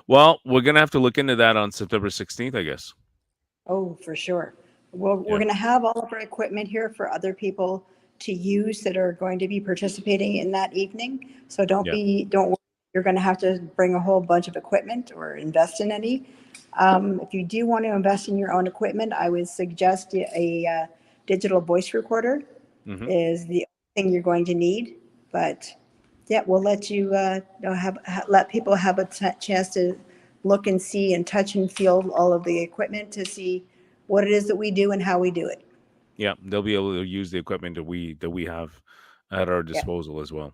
Well, we're gonna have to look into that on September 16th, I guess. Oh, for sure. We're Yeah. going to have all of our equipment here for other people to use that are going to be participating in that evening. So don't worry, you're going to have to bring a whole bunch of equipment or invest in any. If you do want to invest in your own equipment, I would suggest a digital voice recorder Mm-hmm. is the thing you're going to need. But yeah, we'll let you let people have a chance to look and see and touch and feel all of the equipment to see what it is that we do and how we do it. Yeah, they'll be able to use the equipment that we have at our disposal as well.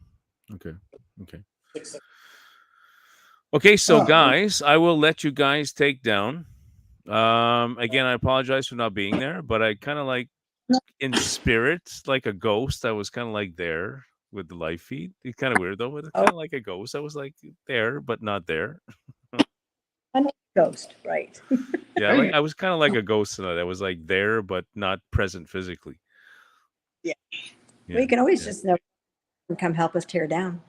Okay. Okay. Okay, so guys, I will let you guys take down. Again, I apologize for not being there, but I kind of like in spirit, like a ghost. I was kind of like there with the live feed. It's kind of weird though, but it's kind of like a ghost. I was like there, but not there. And ghost, right? Yeah, like I was kind of like a ghost tonight. I was like there, but not present physically. Yeah. Yeah, Well, you can always just come help us tear down.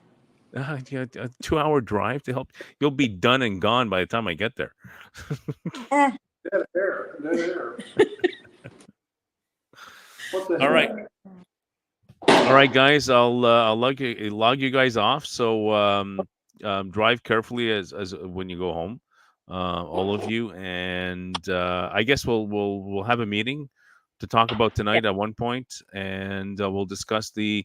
yeah, a 2-hour drive to help. You'll be done and gone by the time I get there. Eh, Dead air. What the All hell? right. All right, guys. I'll log you guys off. So drive carefully as when you go home, all of you. And I guess we'll have a meeting to talk about tonight at one point, and we'll discuss the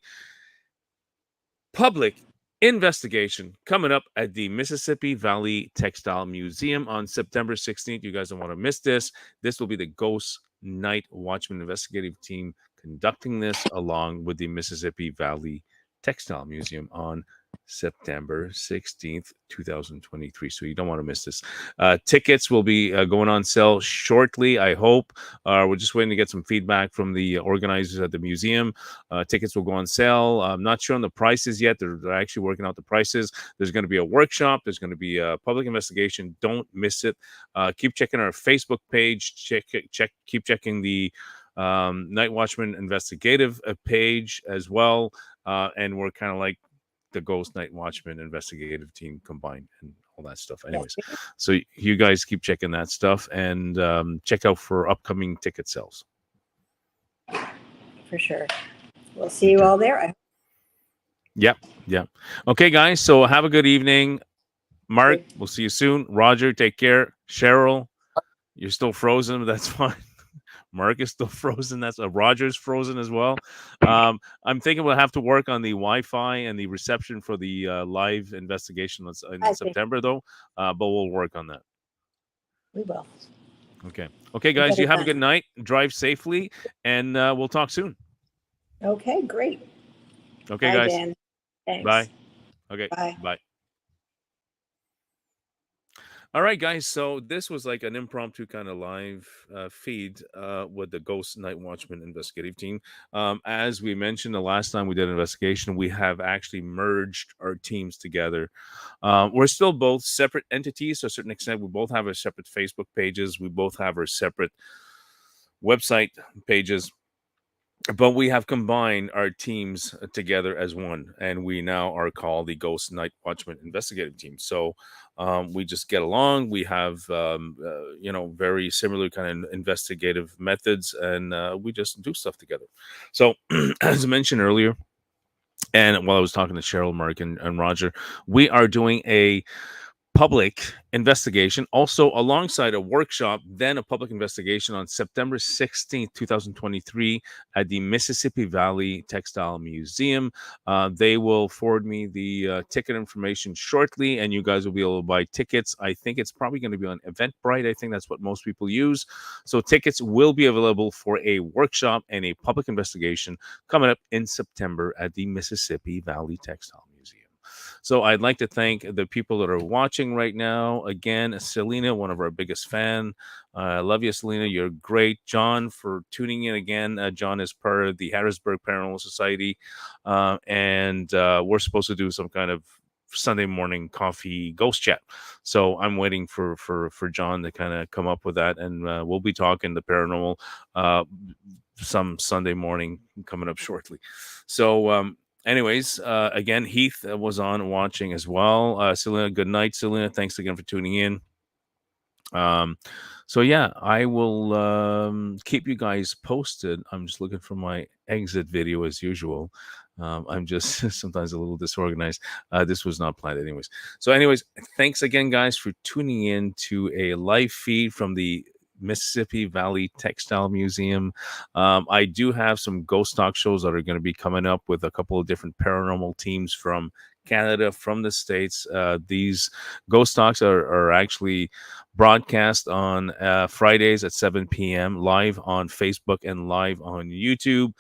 public investigation coming up at the Mississippi Valley Textile Museum on September 16th. You guys don't want to miss this. This will be the Ghost Night Watchman investigative team conducting this along with the Mississippi Valley Textile Museum on September 16th, 2023. So you don't want to miss this. Tickets will be going on sale shortly, I hope. We're just waiting to get some feedback from the organizers at the museum. Tickets will go on sale. I'm not sure on the prices yet. They're actually working out the prices. There's going to be a workshop. There's going to be a public investigation. Don't miss it. Keep checking our Facebook page. Keep checking the Night Watchman investigative page as well. And we're kind of like the Ghost Night Watchman investigative team combined and all that stuff. Anyways, so you guys keep checking that stuff and check out for upcoming ticket sales. for sure. We'll see you all there. Yep. Okay, guys. So have a good evening. Mark, we'll see you soon. Roger, take care. Cheryl, you're still frozen, but that's fine. Mark is still frozen. That's Roger's frozen as well. I'm thinking we'll have to work on the Wi-Fi and the reception for the live investigation in September, though. But we'll work on that. We will. Okay, guys. You have a good night. Drive safely, and we'll talk soon. Okay, great. Okay, Bye, guys. Dan. Thanks. Bye. Okay. Bye. Bye. All right, guys. So this was like an impromptu kind of live feed with the Ghost Night Watchman investigative team. As we mentioned the last time we did an investigation, we have actually merged our teams together. We're still both separate entities to a certain extent. We both have our separate Facebook pages. We both have our separate website pages, but we have combined our teams together as one, and we now are called the Ghost Night Watchman investigative team. So we just get along. We have very similar kind of investigative methods, and we just do stuff together. So as I mentioned earlier, and while I was talking to Cheryl, Mark, and Roger, we are doing a public investigation, also alongside a workshop, then a public investigation on September 16th, 2023, at the Mississippi Valley Textile Museum. They will forward me the ticket information shortly, and you guys will be able to buy tickets. I think it's probably going to be on Eventbrite. I think that's what most people use. So tickets will be available for a workshop and a public investigation coming up in September at the Mississippi Valley Textile Museum. So I'd like to thank the people that are watching right now. Again, Selena, one of our biggest fan. I love you, Selena. You're great. John, for tuning in again. John is part of the Harrisburg Paranormal Society. And we're supposed to do some kind of Sunday morning coffee ghost chat. So I'm waiting for John to kind of come up with that. And we'll be talking the paranormal some Sunday morning coming up shortly. So, anyways, again, Heath was on watching as well. Selena, good night, Selena. Thanks again for tuning in. So yeah, I will keep you guys posted. I'm just looking for my exit video as usual. I'm just sometimes a little disorganized. This was not planned anyways. So anyways, thanks again, guys, for tuning in to a live feed from the Mississippi Valley Textile Museum. I do have some ghost talk shows that are going to be coming up with a couple of different paranormal teams from Canada, from the States. These ghost talks are actually broadcast on Fridays at 7 p.m. live on Facebook and live on YouTube.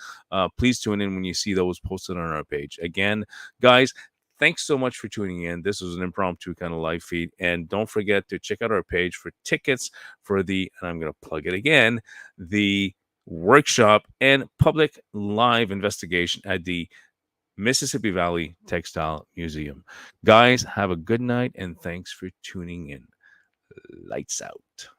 Please tune in when you see those posted on our page. Again, guys, thanks so much for tuning in. This was an impromptu kind of live feed. And don't forget to check out our page for tickets for the, and I'm going to plug it again, the workshop and public live investigation at the Mississippi Valley Textile Museum. Guys, have a good night and thanks for tuning in. Lights out.